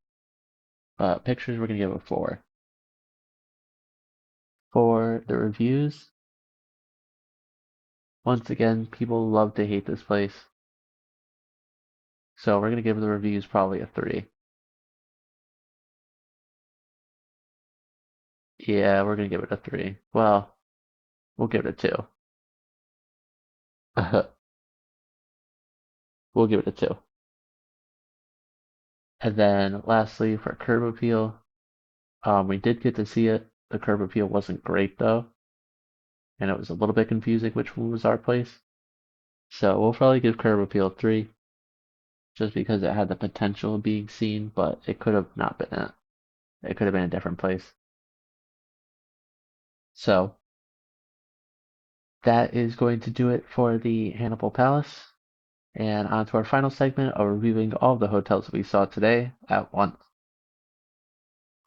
But pictures, we're gonna give it a four. For the reviews, once again, people love to hate this place. So we're gonna give the reviews probably a three. Yeah, we're gonna give it a three. Well, we'll give it a two. We'll give it a two. And then lastly, for curb appeal, we did get to see it. The curb appeal wasn't great though, and it was a little bit confusing which one was our place. So we'll probably give curb appeal three, just because it had the potential of being seen, but it could have not been it. It could have been a different place. So that is going to do it for the Hannibal Palace. And on to our final segment of reviewing all of the hotels we saw today at once.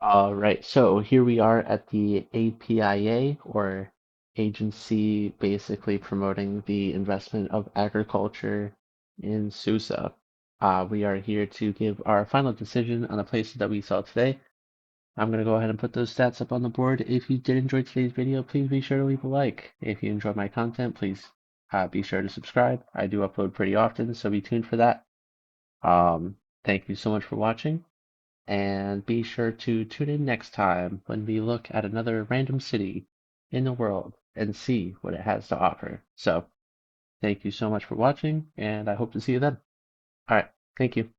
All right, so here we are at the APIA, or agency basically promoting the investment of agriculture in Sousse. We are here to give our final decision on the places that we saw today. I'm going to go ahead and put those stats up on the board. If you did enjoy today's video, please be sure to leave a like. If you enjoyed my content, please be sure to subscribe. I do upload pretty often, so be tuned for that. Thank you so much for watching, and be sure to tune in next time when we look at another random city in the world and see what it has to offer. So, thank you so much for watching, and I hope to see you then. All right, thank you.